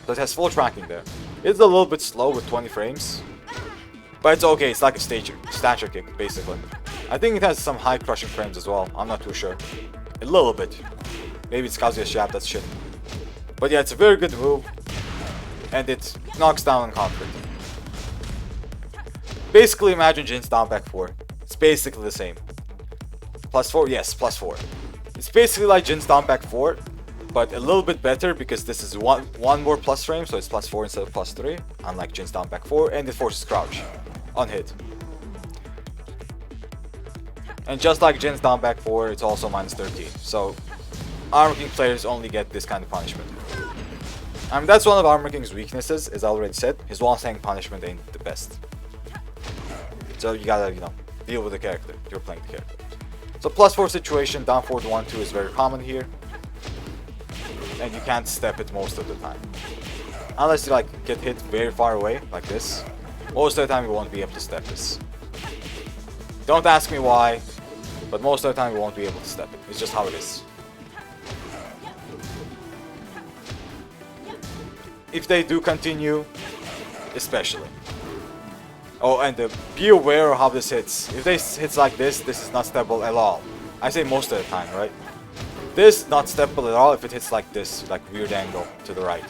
So it has full tracking there. It's a little bit slow with 20 frames, but it's okay, it's like a stature kick, basically. I think it has some high crushing frames as well, I'm not too sure. A little bit. Maybe it's Kazuya's jab, that's shit. But yeah, it's a very good move, and it knocks down on counter. Basically imagine Jin's down back 4. It's basically the same. +4? Yes, +4. It's basically like Jin's down back 4, but a little bit better because this is one more plus frame, so it's +4 instead of +3, unlike Jin's down back 4, and it forces crouch on hit. And just like Jin's down back 4, it's also -13. So Armor King players only get this kind of punishment. I mean, that's one of Armor King's weaknesses, as I already said. His wall staying punishment ain't the best. So you gotta, deal with the character. You're playing the character. So +4 situation, down forward 1-2 is very common here. And you can't step it most of the time. Unless you get hit very far away, like this. Most of the time you won't be able to step this. Don't ask me why, but most of the time you won't be able to step it. It's just how it is. If they do continue, especially. Oh, and be aware of how this hits. If this hits like this is not steppable at all. I say most of the time, right? This not steppable at all if it hits like this, like weird angle to the right.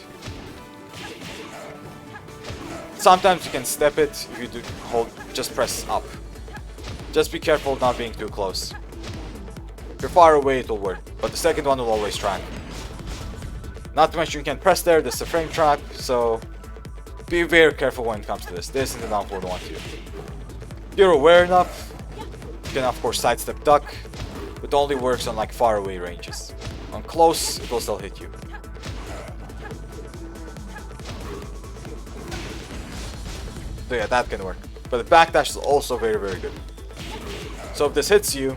Sometimes you can step it if you do just press up. Just be careful not being too close. If you're far away, it will work, but the second one will always track. Not to mention you can press there, this is a frame trap, so be very careful when it comes to this. This is the down forward 1-2. If you're aware enough, you can of course sidestep duck, but only works on far away ranges. On close, it will still hit you. So yeah, that can work. But the backdash is also very, very good. So if this hits you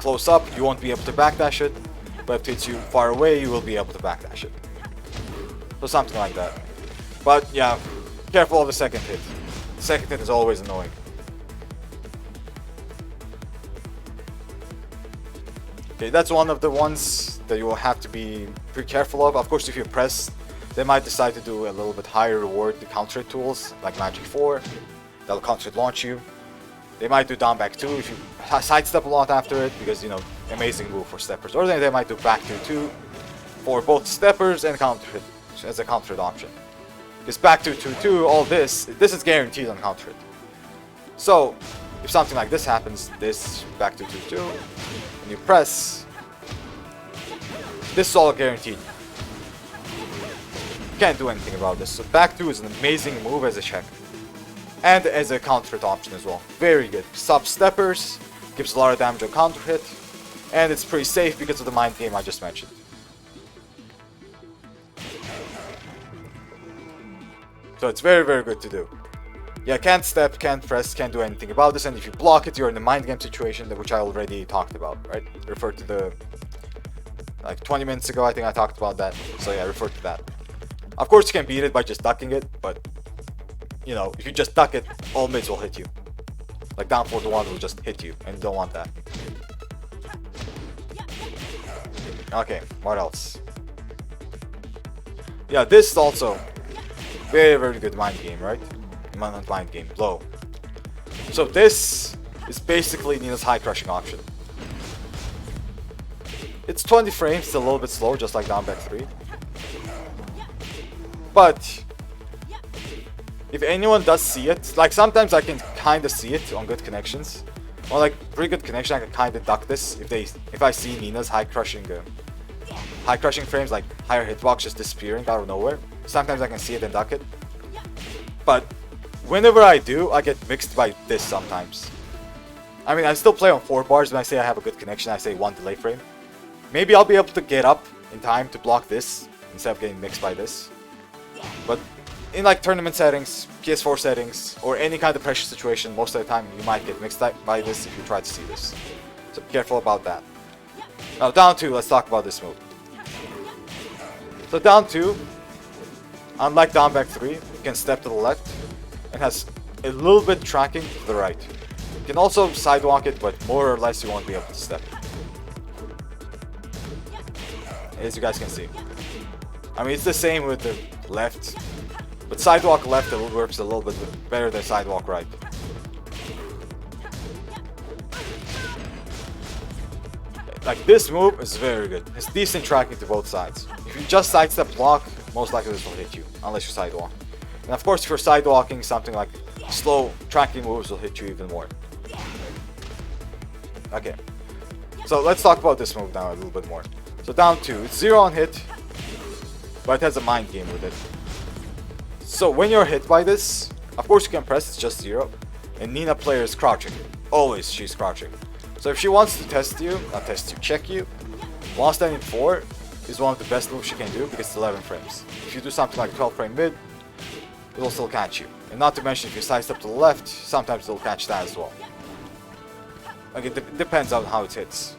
close up, you won't be able to backdash it. But if it hits you far away, you will be able to backdash it. So something like that. But yeah, careful of the second hit. The second hit is always annoying. Okay, that's one of the ones that you will have to be pretty careful of. Of course, if you press, they might decide to do a little bit higher reward to counter hit tools, like Magic 4. That'll counter hit launch you. They might do down back 2 if you sidestep a lot after it, because, amazing move for steppers. Or they might do back 2-2 for both steppers and counter hit as a counter hit option. Because back 2-2-2, all this is guaranteed on counter hit. So, if something like this happens, this back 2-2-2, and you press, this is all guaranteed. You can't do anything about this. So back 2 is an amazing move as a check. And as a counter hit option as well. Very good. Sub steppers, gives a lot of damage on counter hit, and it's pretty safe because of the mind game I just mentioned. So it's very, very good to do. Yeah, can't step, can't press, can't do anything about this, and if you block it, you're in a mind game situation, which I already talked about, right? Refer to the... 20 minutes ago, I think I talked about that. So yeah, refer to that. Of course, you can beat it by just ducking it, but... if you just duck it, all mids will hit you. Like down forward 1 will just hit you, and you don't want that. Okay, what else? Yeah, this also Very, very good mind game, right? Not mind game, low. So this is basically Nina's high crushing option. It's 20 frames, it's a little bit slow, just like down back 3. But if anyone does see it, like sometimes I can kind of see it on good connections. On like pretty good connection, I can kind of duck this if I see Nina's high crushing frames, like higher hitbox just disappearing out of nowhere. Sometimes I can see it and duck it. But whenever I do, I get mixed by this sometimes. I mean, I still play on 4 bars when I say I have a good connection. I say 1 delay frame. Maybe I'll be able to get up in time to block this instead of getting mixed by this. But in like tournament settings, PS4 settings, or any kind of pressure situation, most of the time you might get mixed by this if you try to see this. So be careful about that. Now down 2, let's talk about this move. So down 2, unlike down back 3, you can step to the left and has a little bit tracking to the right. You can also sidewalk it, but more or less you won't be able to step it. As you guys can see. I mean, it's the same with the left, but sidewalk left works a little bit better than sidewalk right. Like this move is very good. It's decent tracking to both sides. If you just sidestep block, most likely this will hit you, unless you sidewalk. And of course, if you're sidewalking, something like slow tracking moves will hit you even more. Okay, so let's talk about this move now a little bit more. So down 2, it's 0 on hit, but it has a mind game with it. So when you're hit by this, of course you can press, it's just 0, and Nina player is crouching. Always she's crouching. So if she wants to check you, while standing 4 is one of the best moves she can do because it's 11 frames. If you do something like 12 frame mid, it will still catch you. And not to mention if you sidestep to the left, sometimes it'll catch that as well. Like it depends on how it hits.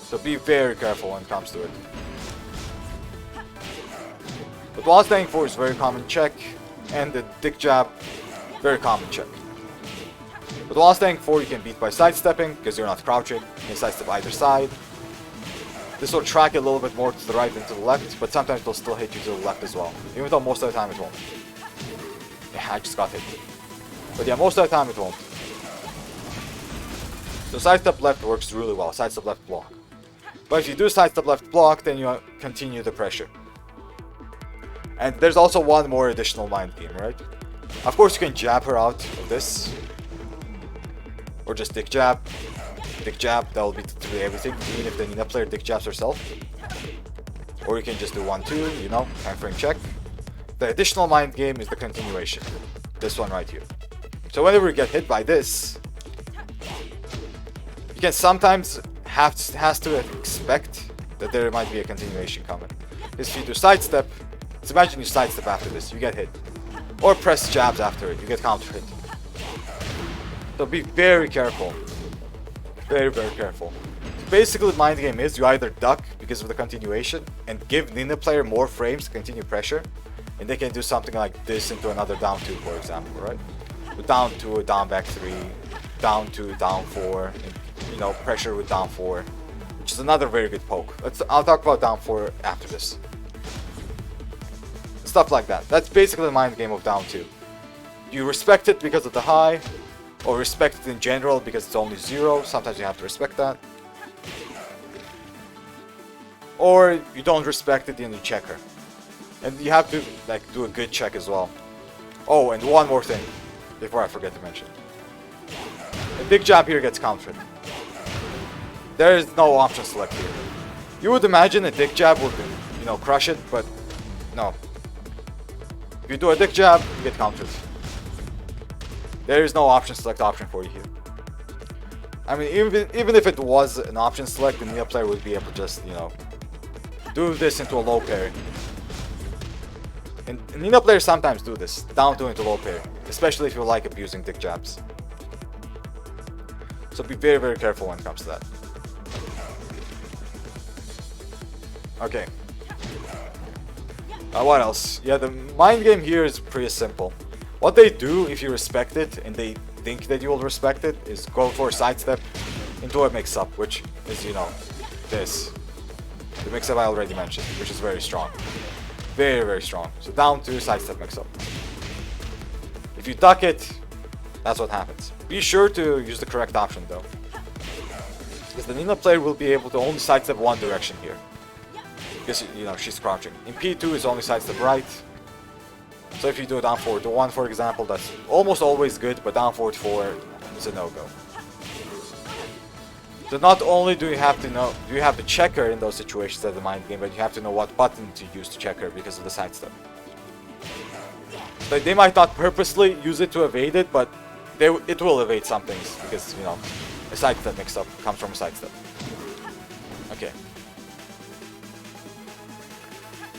So be very careful when it comes to it. But while standing 4 is very common check, and the dick jab, very common check. But while standing 4 you can beat by sidestepping, because you're not crouching, you can sidestep either side. This will track a little bit more to the right than to the left, but sometimes it'll still hit you to the left as well. Even though most of the time it won't. Yeah, I just got hit. But yeah, most of the time it won't. So sidestep left works really well, sidestep left block. But if you do sidestep left block, then you continue the pressure. And there's also one more additional mind game, right? Of course you can jab her out of this. Or just dick jab. Dick jab, that will be to everything, even if the Nina player dick jabs herself. Or you can just do 1-2, you know, time frame check. The additional mind game is the continuation. This one right here. So whenever you get hit by this, you can sometimes has to expect that there might be a continuation coming. If you do sidestep, let's imagine you sidestep after this, you get hit. Or press jabs after it, you get counter hit. So be very careful. Very, very careful. Basically, the mind game is you either duck because of the continuation and give Nina player more frames to continue pressure, and they can do something like this into another down 2, for example, right? With down 2, down back 3, down 2, down 4, and, you know, pressure with down 4, which is another very good poke. I'll talk about down 4 after this. Stuff like that. That's basically the mind game of down 2. You respect it because of the high, or respect it in general because it's only 0. Sometimes you have to respect that. Or you don't respect it and you check her. And you have to like do a good check as well. Oh, and one more thing before I forget to mention. A big jab here gets countered. There is no option select here. You would imagine a dick jab would, you know, crush it, but no. If you do a dick jab, you get countered. There is no option select option for you here. I mean, even if it was an option select, the Nina player would be able to just, you know, do this into a low parry. And Nina players sometimes do this, down 2 into low parry, especially if you like abusing dick jabs. So be very, very careful when it comes to that. Okay. What else? Yeah, the mind game here is pretty simple. What they do, if you respect it, and they think that you will respect it, is go for a sidestep into a mix-up, which is, you know, this. The mix-up I already mentioned, which is very strong. Very, very strong. So down 2, sidestep mix-up. If you duck it, that's what happens. Be sure to use the correct option though, because the Nina player will be able to only sidestep one direction here, because you know she's crouching. In P2 is only sidestep right. So if you do down forward to 1, for example, that's almost always good, but down forward 4 is a no-go. So not only do you have the checker in those situations at the mind game, but you have to know what button to use to checker because of the sidestep. They might not purposely use it to evade it, but it will evade some things because, you know, a sidestep mix-up comes from a sidestep. Okay.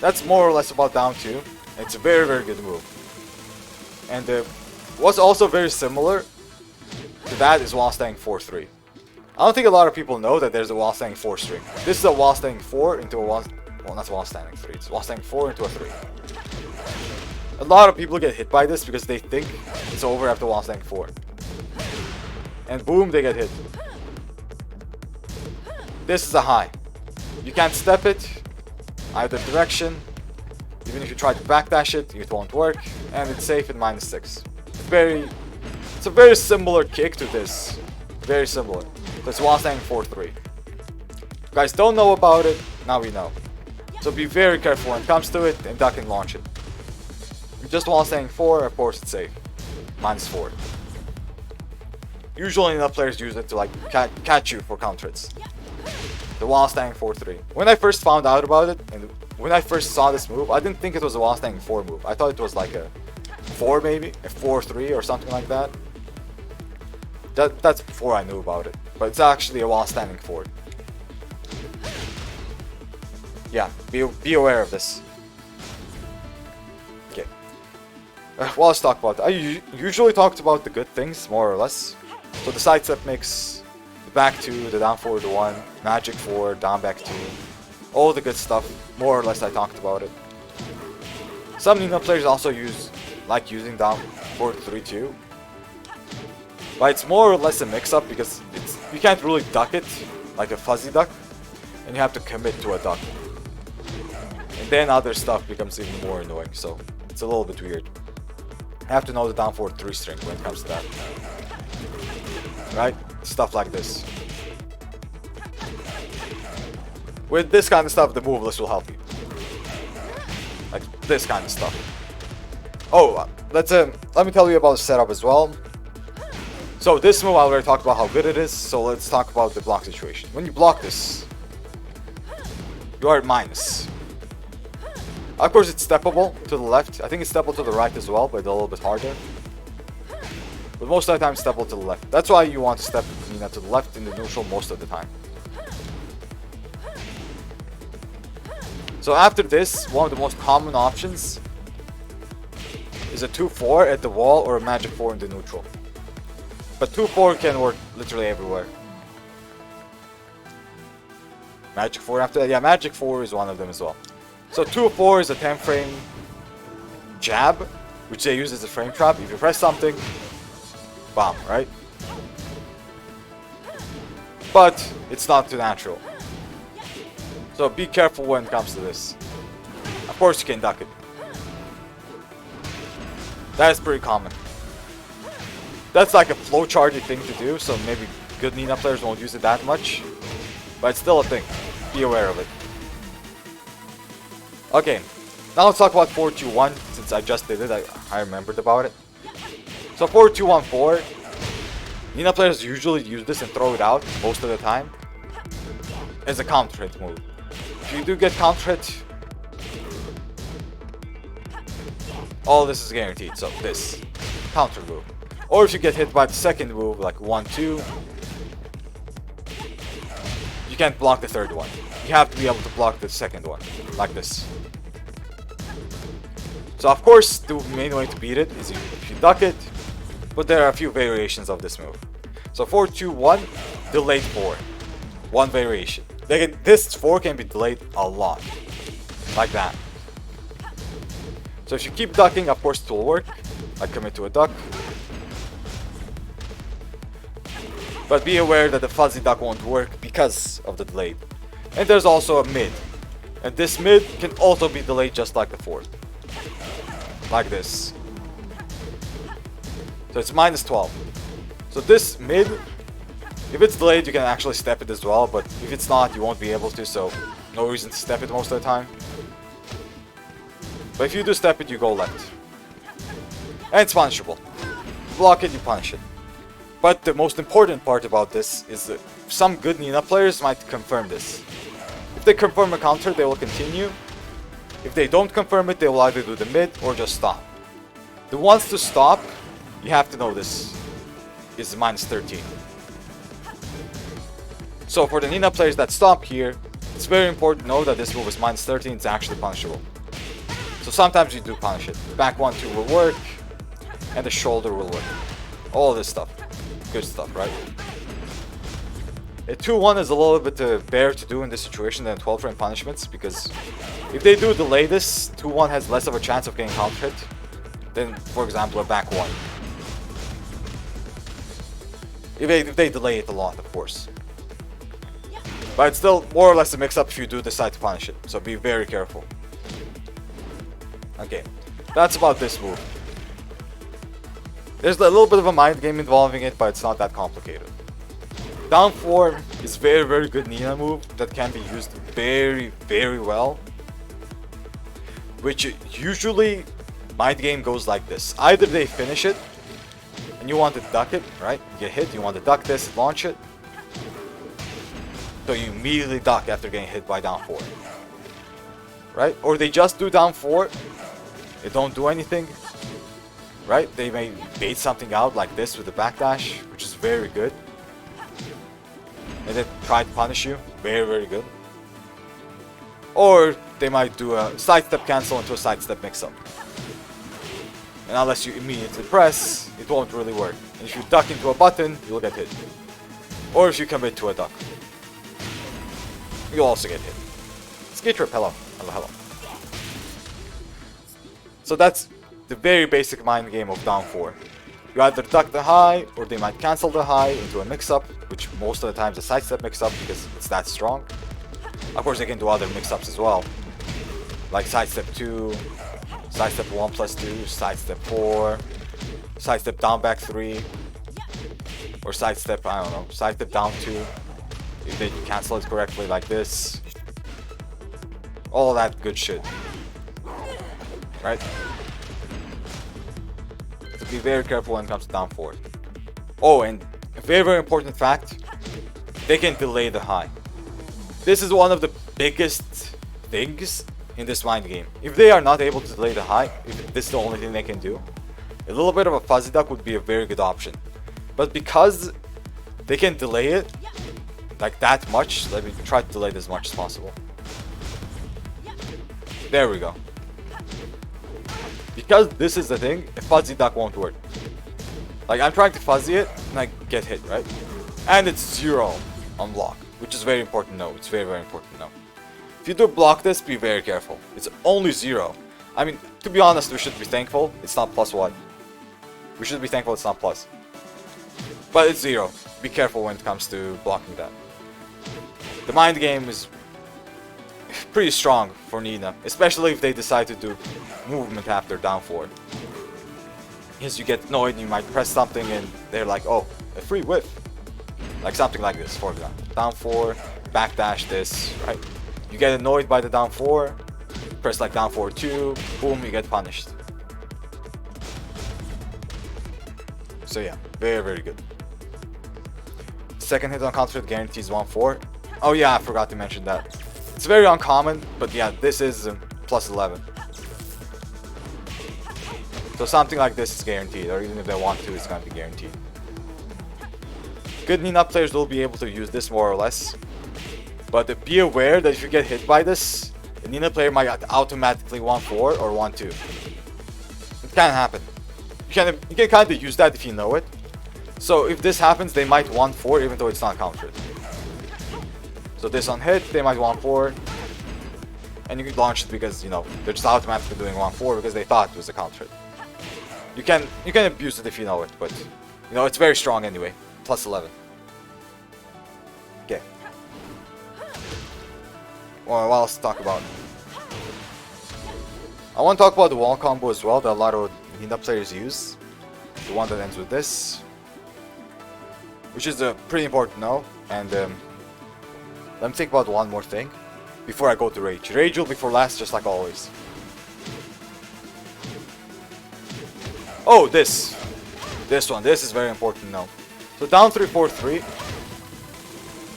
That's more or less about down 2. It's a very, very good move. And what's also very similar to that is while staying 4-3. I don't think a lot of people know that there's a while standing 4 string. This is a while standing 4 into a well, not while standing 3. It's while standing 4 into a 3. A lot of people get hit by this because they think it's over after while standing 4. And boom, they get hit. This is a high. You can't step it either direction. Even if you try to backdash it, it won't work. And it's safe at -6. It's a very similar kick to this. Very similar. That's while standing 4-3. You guys don't know about it, now we know. So be very careful when it comes to it and duck and launch it. Just while standing 4, of course it's safe. -4. Usually enough players use it to like catch you for counter hits. The while standing 4-3. When I first found out about it, and when I first saw this move, I didn't think it was a while standing 4 move. I thought it was like a 4 maybe, a 4-3 or something like that. That's before I knew about it. But it's actually a while standing 4. Yeah, be aware of this. Okay. Well, let's talk about it. I usually talked about the good things, more or less. So the sidestep mix, the back 2, the down forward 1, magic 4, down back 2. All the good stuff, more or less I talked about it. Some Nina players also like using down forward 3 too. But it's more or less a mix-up because you can't really duck it like a fuzzy duck, and you have to commit to a duck. And then other stuff becomes even more annoying, so it's a little bit weird. You have to know the down forward 3 string when it comes to that. Right? Stuff like this. With this kind of stuff, the move list will help you. Like this kind of stuff. Oh, let me tell you about the setup as well. So this move, I already talked about how good it is, so let's talk about the block situation. When you block this, you are at minus. Of course, it's steppable to the left. I think it's steppable to the right as well, but a little bit harder. But most of the time, it's steppable to the left. That's why you want to step Nina to the left in the neutral most of the time. So after this, one of the most common options is a 2-4 at the wall or a magic 4 in the neutral. But 2-4 can work literally everywhere. Magic 4 after that? Yeah, magic 4 is one of them as well. So 2-4 is a 10 frame jab, which they use as a frame trap. If you press something, bomb, right? But it's not too natural. So be careful when it comes to this. Of course you can duck it. That is pretty common. That's like a flowcharty thing to do, so maybe good Nina players won't use it that much. But it's still a thing. Be aware of it. Okay, now let's talk about 4-2-1, since I just did it, I remembered about it. So 4-2-1-4, Nina players usually use this and throw it out most of the time as a counter hit move. If you do get counter hit, all this is guaranteed, so this, counter move. Or if you get hit by the second move, like 1-2, you can't block the third one. You have to be able to block the second one, like this. So of course, the main way to beat it is if you duck it, but there are a few variations of this move. So 4-2-1, delayed 4, one variation. This 4 can be delayed a lot, like that. So if you keep ducking, of course it will work. I commit to a duck. But be aware that the fuzzy duck won't work because of the delayed. And there's also a mid. And this mid can also be delayed just like the 4. Like this. So it's minus 12. So this mid, if it's delayed, you can actually step it as well, but if it's not, you won't be able to, so no reason to step it most of the time. But if you do step it, you go left. And it's punishable. Block it, you punish it. But the most important part about this is that some good Nina players might confirm this. If they confirm a counter, they will continue. If they don't confirm it, they will either do the mid or just stop. The ones to stop, you have to know this, is minus 13. So for the Nina players that stop here, it's very important to know that this move is minus 13, it's actually punishable. So sometimes you do punish it. Back 1-2 will work, and the shoulder will work. All this stuff. Good stuff, right? A 2-1 is a little bit better to do in this situation than 12 frame punishments, because if they do delay this, 2-1 has less of a chance of getting counter hit than, for example, a back 1. If they delay it a lot, of course. But it's still more or less a mix-up if you do decide to punish it, so be very careful. Okay, that's about this move. There's a little bit of a mind game involving it, but it's not that complicated. Down 4 is very good Nina move that can be used very well. Which usually, mind game goes like this. Either they finish it, and you want to duck it, right? You get hit, you want to duck this, launch it. So you immediately duck after getting hit by down 4. Right? Or they just do down 4, they don't do anything. Right? They may bait something out like this with the backdash, which is very good. And then try to punish you. Very good. Or they might do a sidestep cancel into a sidestep mix-up. And unless you immediately press, it won't really work. And if you duck into a button, you'll get hit. Or if you commit to a duck, you'll also get hit. Skate trip, hello. Hello. So that's the very basic mind game of down 4. You either duck the high, or they might cancel the high into a mix-up, which most of the time is a sidestep mix-up because it's that strong. Of course, they can do other mix-ups as well, like sidestep 2, sidestep 1+2, sidestep 4, sidestep down back 3, or sidestep, I don't know, sidestep down 2, if they cancel it correctly like this. All that good shit. Right? So be very careful when it comes to down 4. Oh, and a very important fact, they can delay the high. This is one of the biggest things in this mind game. If they are not able to delay the high, if this is the only thing they can do, a little bit of a fuzzy duck would be a very good option. But because they can delay it like that much, let me try to delay it as much as possible. There we go. Because this is the thing, a fuzzy duck won't work. Like, I'm trying to fuzzy it, and I get hit, right? And it's 0 on block, which is very important to know. It's very important to know. If you do block this, be very careful. It's only 0. I mean, to be honest, we should be thankful it's not +1. We should be thankful it's not plus. But it's 0. Be careful when it comes to blocking that. The mind game is pretty strong for Nina, especially if they decide to do movement after down 4. Because you get annoyed and you might press something and they're like, oh, a free whiff. Like something like this, for example. Down 4, backdash this, right? You get annoyed by the down 4, press like down 4 2, boom, you get punished. So yeah, very good. Second hit on counter hit guarantees 1-4. Oh yeah, I forgot to mention that. It's very uncommon, but yeah, this is +11. So something like this is guaranteed, or even if they want to, it's gonna be guaranteed. Good Nina players will be able to use this more or less. But be aware that if you get hit by this, the Nina player might automatically 1-4 or 1-2. It can happen. You can kind of use that if you know it. So if this happens, they might 1-4 even though it's not countered. So this on hit, they might 1-4. And you can launch it because, you know, they're just automatically doing 1-4 because they thought it was a counter hit. You can abuse it if you know it, but you know, it's very strong anyway. +11. Okay. what else to talk about? I want to talk about the wall combo as well that a lot of Nina players use. The one that ends with this. Which is pretty important to know. And let me think about one more thing before I go to Rage. Rage will be for last, just like always. Oh, this one. This is very important to know. So down 3-4-3.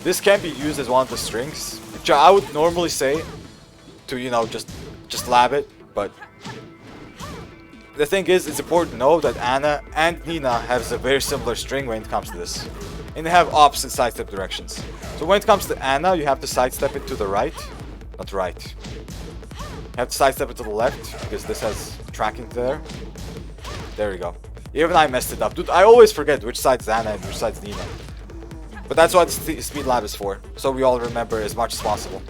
This can be used as one of the strings, which I would normally say to, you know, just lab it. But the thing is, it's important to know that Ana and Nina have a very similar string when it comes to this. And they have opposite sidestep directions. So when it comes to Ana, you have to sidestep it to the right. Not right. You have to sidestep it to the left, because this has tracking there. There we go. Even I messed it up. Dude, I always forget which side's Ana and which side's Nina. But that's what the speed lab is for. So we all remember as much as possible.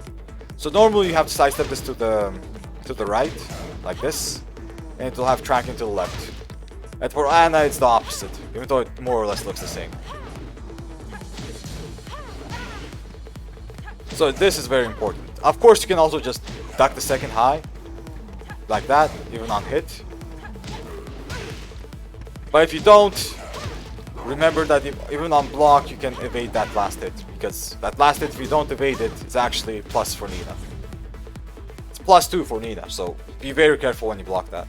So normally you have to sidestep this to the right, like this. And it will have tracking to the left. And for Ana, it's the opposite, even though it more or less looks the same. So this is very important. Of course, you can also just duck the second high, like that, even on hit. But if you don't, remember that even on block, you can evade that last hit. Because that last hit, if you don't evade it, it's actually plus for Nina. It's +2 for Nina, so be very careful when you block that.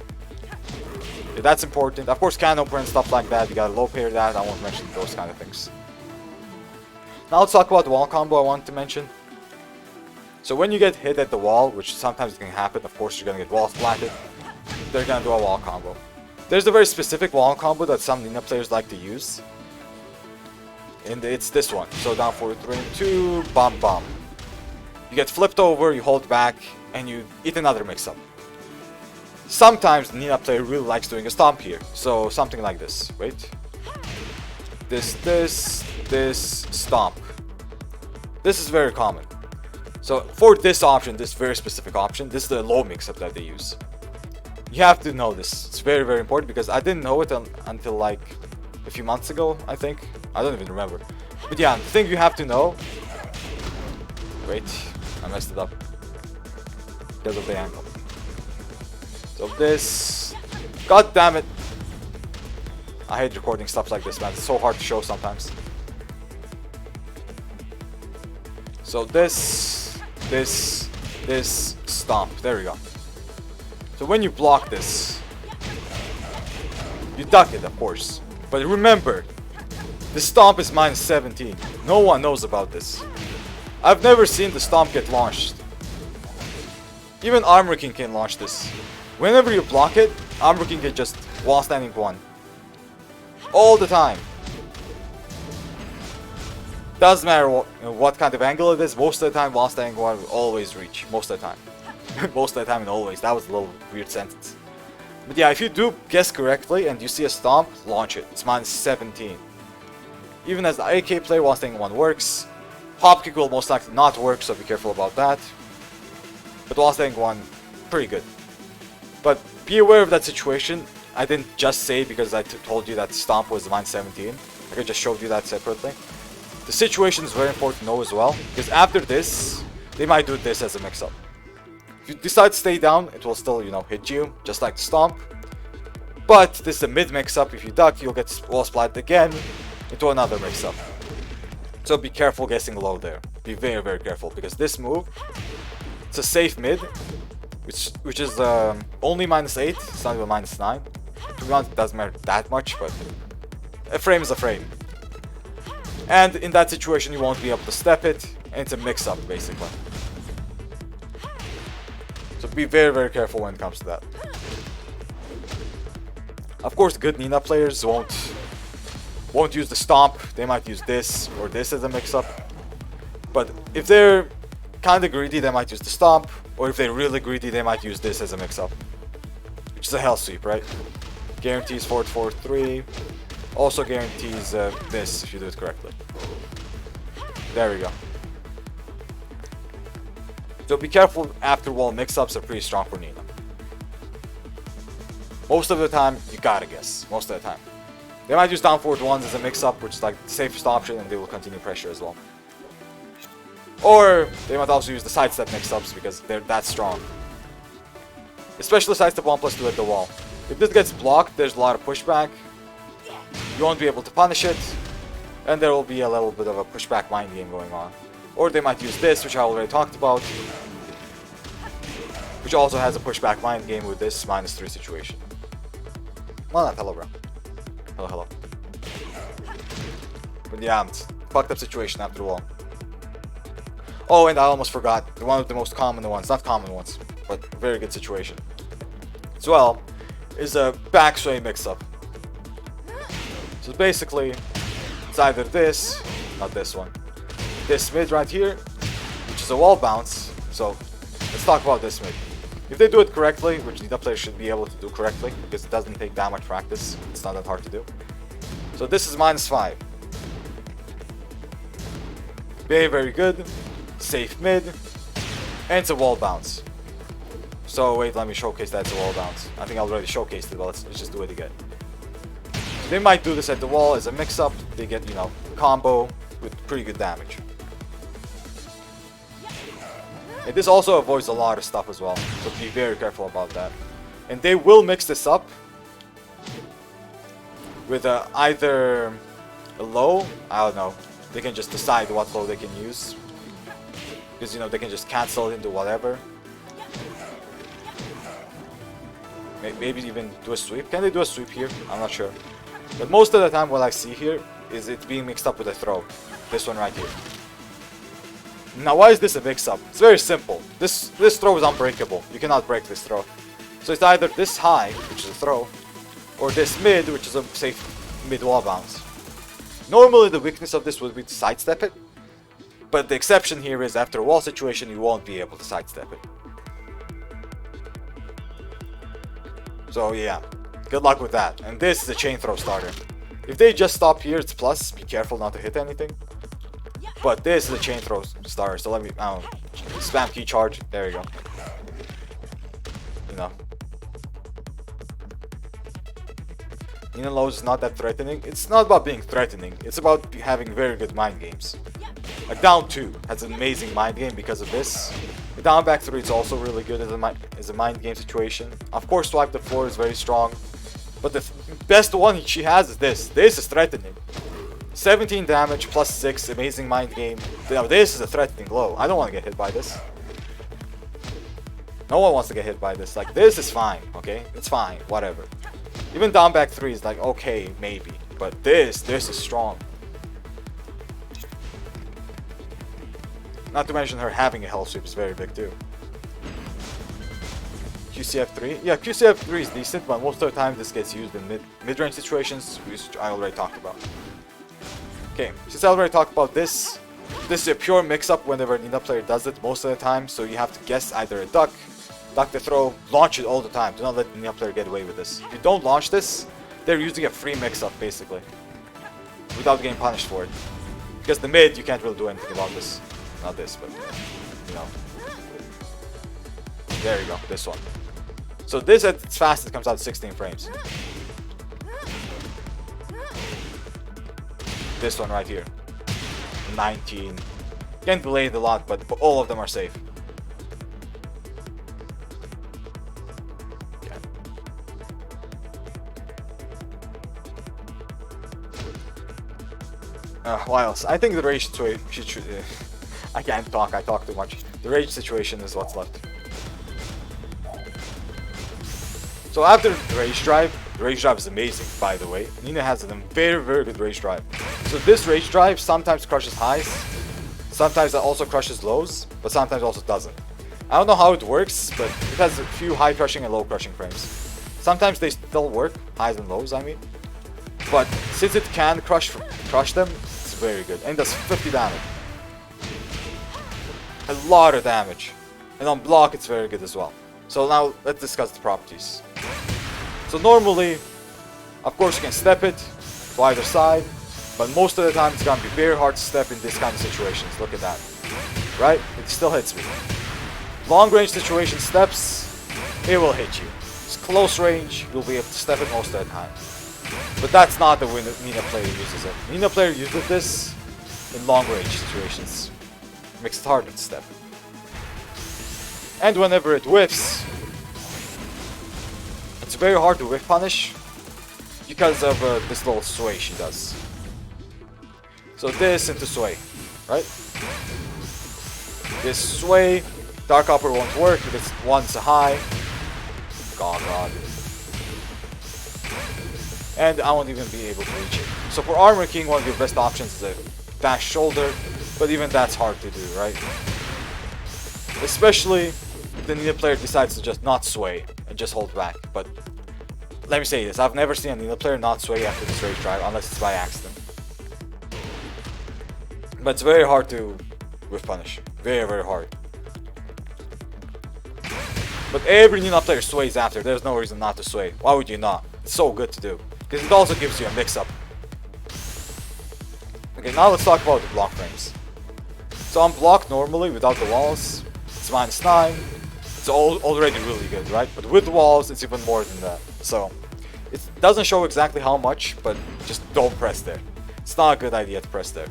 Okay, that's important. Of course, can open and stuff like that, you gotta low pair that, I won't mention those kind of things. Now let's talk about the wall combo I want to mention. So when you get hit at the wall, which sometimes can happen, of course you're gonna get wall splatted, they're gonna do a wall combo. There's a very specific wall combo that some Nina players like to use. And it's this one. So down 4-3-2, bomb bomb. You get flipped over, you hold back, and you eat another mix-up. Sometimes the Nina player really likes doing a stomp here. So something like this. Wait. This, stomp. This is very common. So for this option, this very specific option, this is the low mix-up that they use. You have to know this. It's very, very important because I didn't know it until like a few months ago, I think. I don't even remember. But yeah, the thing you have to know... Wait, I messed it up. Because of the angle. So this... God damn it! I hate recording stuff like this, man. It's so hard to show sometimes. So this, stomp. There we go. So when you block this, you duck it, of course. But remember, the stomp is -17. No one knows about this. I've never seen the stomp get launched. Even Armor King can launch this. Whenever you block it, Armor King can just wall standing 1. All the time. Doesn't matter what kind of angle it is, most of the time wall standing 1 will always reach. Most of the time. Most of the time and always. That was a little weird sentence. But yeah, if you do guess correctly and you see a stomp, launch it. It's -17. Even as the AK player, wall standing 1 works. Hop kick will most likely not work, so be careful about that. But wall standing 1, pretty good. But be aware of that situation. I didn't just say because I told you that stomp was -17. I could just showed you that separately. The situation is very important to know as well, because after this, they might do this as a mix-up. If you decide to stay down, it will still, you know, hit you, just like the stomp. But this is a mid mix-up. If you duck, you'll get wall splatted again into another mix-up. So be careful guessing low there. Be very, very careful, because this move, it's a safe mid, which is only -8. It's not even -9. To be honest, it doesn't matter that much, but a frame is a frame. And in that situation, you won't be able to step it, and it's a mix-up, basically. So be very, very careful when it comes to that. Of course, good Nina players won't use the stomp. They might use this or this as a mix-up. But if they're kind of greedy, they might use the stomp. Or if they're really greedy, they might use this as a mix-up. Which is a hell sweep, right? Guarantees 4-4-3. Also guarantees this if you do it correctly. There we go. So be careful, after wall mix-ups are pretty strong for Nina. Most of the time, you gotta guess. Most of the time. They might use down forward 1s as a mix-up, which is like the safest option, and they will continue pressure as well. Or they might also use the sidestep mix-ups because they're that strong. Especially sidestep 1+2 at the wall. If this gets blocked, there's a lot of pushback. You won't be able to punish it. And there will be a little bit of a pushback mind game going on. Or they might use this, which I already talked about. Which also has a pushback mind game with this -3 situation. Well, not hello, bro. Hello, hello. But yeah, it's a fucked up situation after the wall. Oh, and I almost forgot. One of the most common ones, not common ones, but very good situation. As well, is a back sway mix-up. So basically, it's either this, not this one, this mid right here, which is a wall bounce. So let's talk about this mid. If they do it correctly, which the player should be able to do correctly, because it doesn't take that much practice, it's not that hard to do. So this is -5. Very, very good. Safe mid. And it's a wall bounce. So wait, let me showcase that it's a wall bounce. I think I already showcased it, but let's just do it again. So they might do this at the wall as a mix-up. They get, you know, combo with pretty good damage. And this also avoids a lot of stuff as well, so be very careful about that. And they will mix this up with either a low, I don't know, they can just decide what low they can use. Because, you know, they can just cancel it into whatever. Maybe even do a sweep. Can they do a sweep here? I'm not sure. But most of the time what I see here is it being mixed up with a throw. This one right here. Now why is this a mix-up? It's very simple. This throw is unbreakable. You cannot break this throw. So it's either this high, which is a throw, or this mid, which is a safe mid wall bounce. Normally the weakness of this would be to sidestep it, but the exception here is after a wall situation you won't be able to sidestep it. So yeah, good luck with that. And this is a chain throw starter. If they just stop here, it's plus. Be careful not to hit anything. But this is a chain throw starter, so let me, I don't know, spam key charge. There you go. You know. Nina Lowe's is not that threatening. It's not about being threatening. It's about having very good mind games. Like down 2 has an amazing mind game because of this. The down back 3 is also really good as a mind game situation. Of course, swipe the floor is very strong. But the best one she has is this. This is threatening. 17 damage plus 6, amazing mind game. Now this is a threatening low. I don't want to get hit by this. No one wants to get hit by this. Like this is fine, okay? It's fine, whatever. Even down back 3 is like okay, maybe. But this is strong. Not to mention her having a hell sweep is very big too. QCF3? Yeah, QCF3 is decent, but most of the time this gets used in mid-range situations, which I already talked about. Okay, since I already talked about this, this is a pure mix-up whenever a Nina player does it most of the time, so you have to guess either a duck the throw, launch it all the time. Do not let the Nina player get away with this. If you don't launch this, they're using a free mix-up basically, without getting punished for it. Because the mid, you can't really do anything about this. Not this, but you know. There you go, this one. So this at its fastest comes out 16 frames. This one right here, 19. Can delay it a lot, but all of them are safe. Okay. What else? I think the rage situation. I can't talk. I talk too much. The rage situation is what's left. So after the rage drive is amazing, by the way. Nina has a very, very good rage drive. So this rage drive sometimes crushes highs, sometimes it also crushes lows, but sometimes also doesn't. I don't know how it works, but it has a few high crushing and low crushing frames. Sometimes they still work, highs and lows, I mean. But since it can crush them, it's very good. And does 50 damage. A lot of damage. And on block, it's very good as well. So now let's discuss the properties. So normally, of course you can step it to either side, but most of the time it's gonna be very hard to step in this kind of situations. Look at that. Right? It still hits me. Long range situation steps, it will hit you. It's close range, you'll be able to step it most of the time. But that's not the way Nina player uses it. Nina player uses this in long range situations. makes it harder to step. And whenever it whiffs, it's very hard to whiff punish because of this little sway she does. So this into sway, right? This sway, Dark Upper won't work because one's a high. Oh god. And I won't even be able to reach it. So for Armor King, one of your best options is a dash shoulder, but even that's hard to do, right? Especially if the Nina player decides to just not sway and just hold back. But let me say this, I've never seen a Nina player not sway after this rage drive unless it's by accident. But it's very hard to whiff punish. Very, very hard. But every Nina player sways after. There's no reason not to sway. Why would you not? It's so good to do. Because it also gives you a mix-up. Okay, now let's talk about the block frames. So on block normally, without the walls, it's -9. It's already really good, right? But with the walls, it's even more than that. So, it doesn't show exactly how much, but just don't press there. It's not a good idea to press there.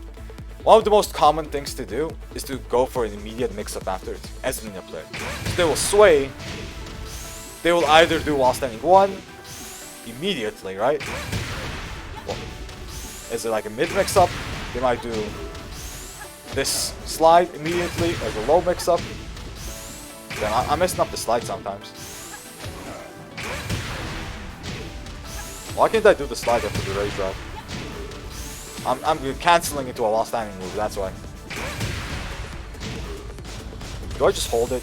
One of the most common things to do is to go for an immediate mix-up after it, as a Nina player. So they will sway, they will either do while standing 1, immediately, right? Well, is it like a mid mix-up? They might do this slide immediately as a low mix-up. Then I'm messing up the slide sometimes. Why can't I do the slide after the rage drive? I'm cancelling into a while standing move, that's why. Do I just hold it?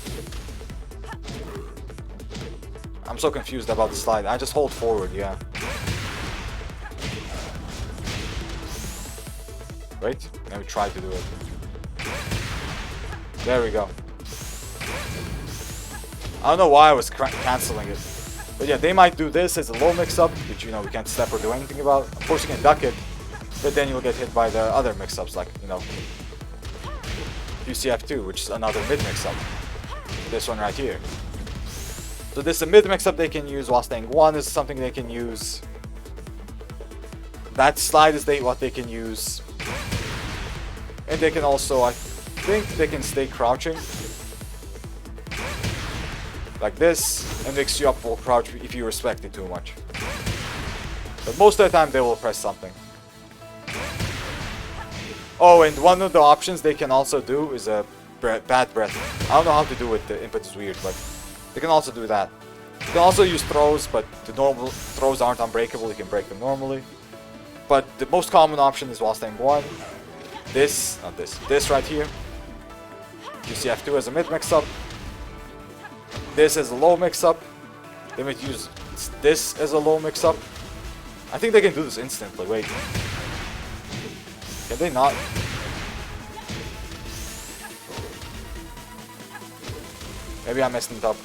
I'm so confused about the slide. I just hold forward, yeah. Wait, let me try to do it. There we go. I don't know why I was cancelling it. But yeah, they might do this as a low mix-up, which, you know, we can't step or do anything about. Of course you can duck it, but then you'll get hit by the other mix-ups, like, you know, QCF2, which is another mid mix-up. This one right here. So this is a mid mix-up they can use while staying 1 is something they can use. That slide is what they can use. And they can also, I think they can stay crouching. Like this, and mix you up for crouch if you respect it too much. But most of the time they will press something. Oh, and one of the options they can also do is a bad breath. I don't know how to do it, the input is weird, but they can also do that. You can also use throws, but the normal throws aren't unbreakable, you can break them normally. But the most common option is while staying 1. This, not this, this right here. QCF2 as a mid mix-up. This as a low mix-up. They might use this as a low mix-up. I think they can do this instantly, wait. Can they not? Maybe I'm messing it up.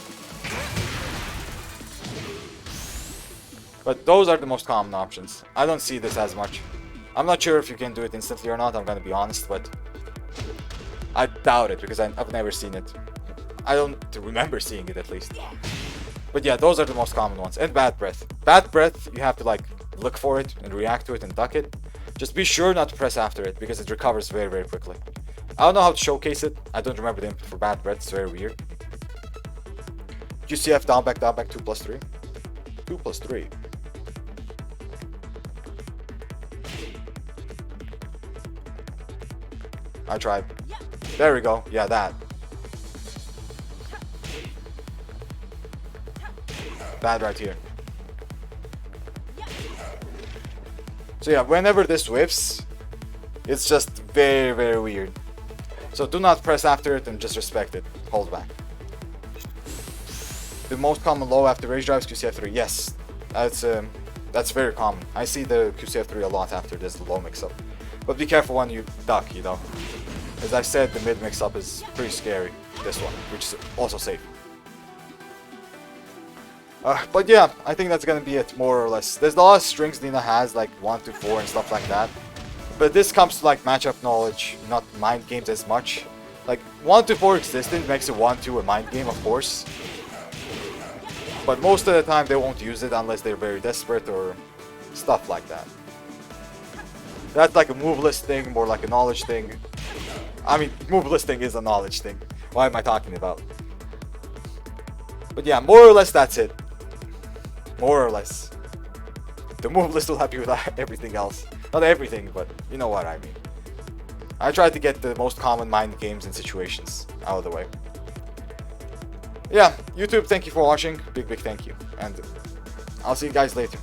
But those are the most common options. I don't see this as much. I'm not sure if you can do it instantly or not, I'm gonna be honest, but I doubt it because I've never seen it. I don't remember seeing it at least. But yeah, those are the most common ones. And bad breath. Bad breath, you have to like look for it and react to it and duck it. Just be sure not to press after it because it recovers very, very quickly. I don't know how to showcase it. I don't remember the input for bad breath. It's very weird. QCF down back 2+3. 2+3. I tried. There we go. Yeah, that. Bad right here. So yeah, whenever this whiffs, it's just very, very weird. So do not press after it and just respect it. Hold back. The most common low after rage drive is QCF3. Yes, that's very common. I see the QCF3 a lot after this low mix-up. But be careful when you duck, you know. As I said, the mid mix-up is pretty scary. This one, which is also safe. But yeah, I think that's gonna be it, more or less. There's a lot of strings Nina has, like 1 to 4 and stuff like that. But this comes to like matchup knowledge, not mind games as much. Like 1 to 4 existent makes it 1-2 a mind game, of course. But most of the time they won't use it unless they're very desperate or stuff like that. That's like a move list thing, more like a knowledge thing. I mean, move listing is a knowledge thing. Why am I talking about? But yeah, more or less that's it. More or less. The move list will help you with everything else. Not everything, but you know what I mean. I tried to get the most common mind games and situations out of the way. Yeah, YouTube, thank you for watching. Big thank you. And I'll see you guys later.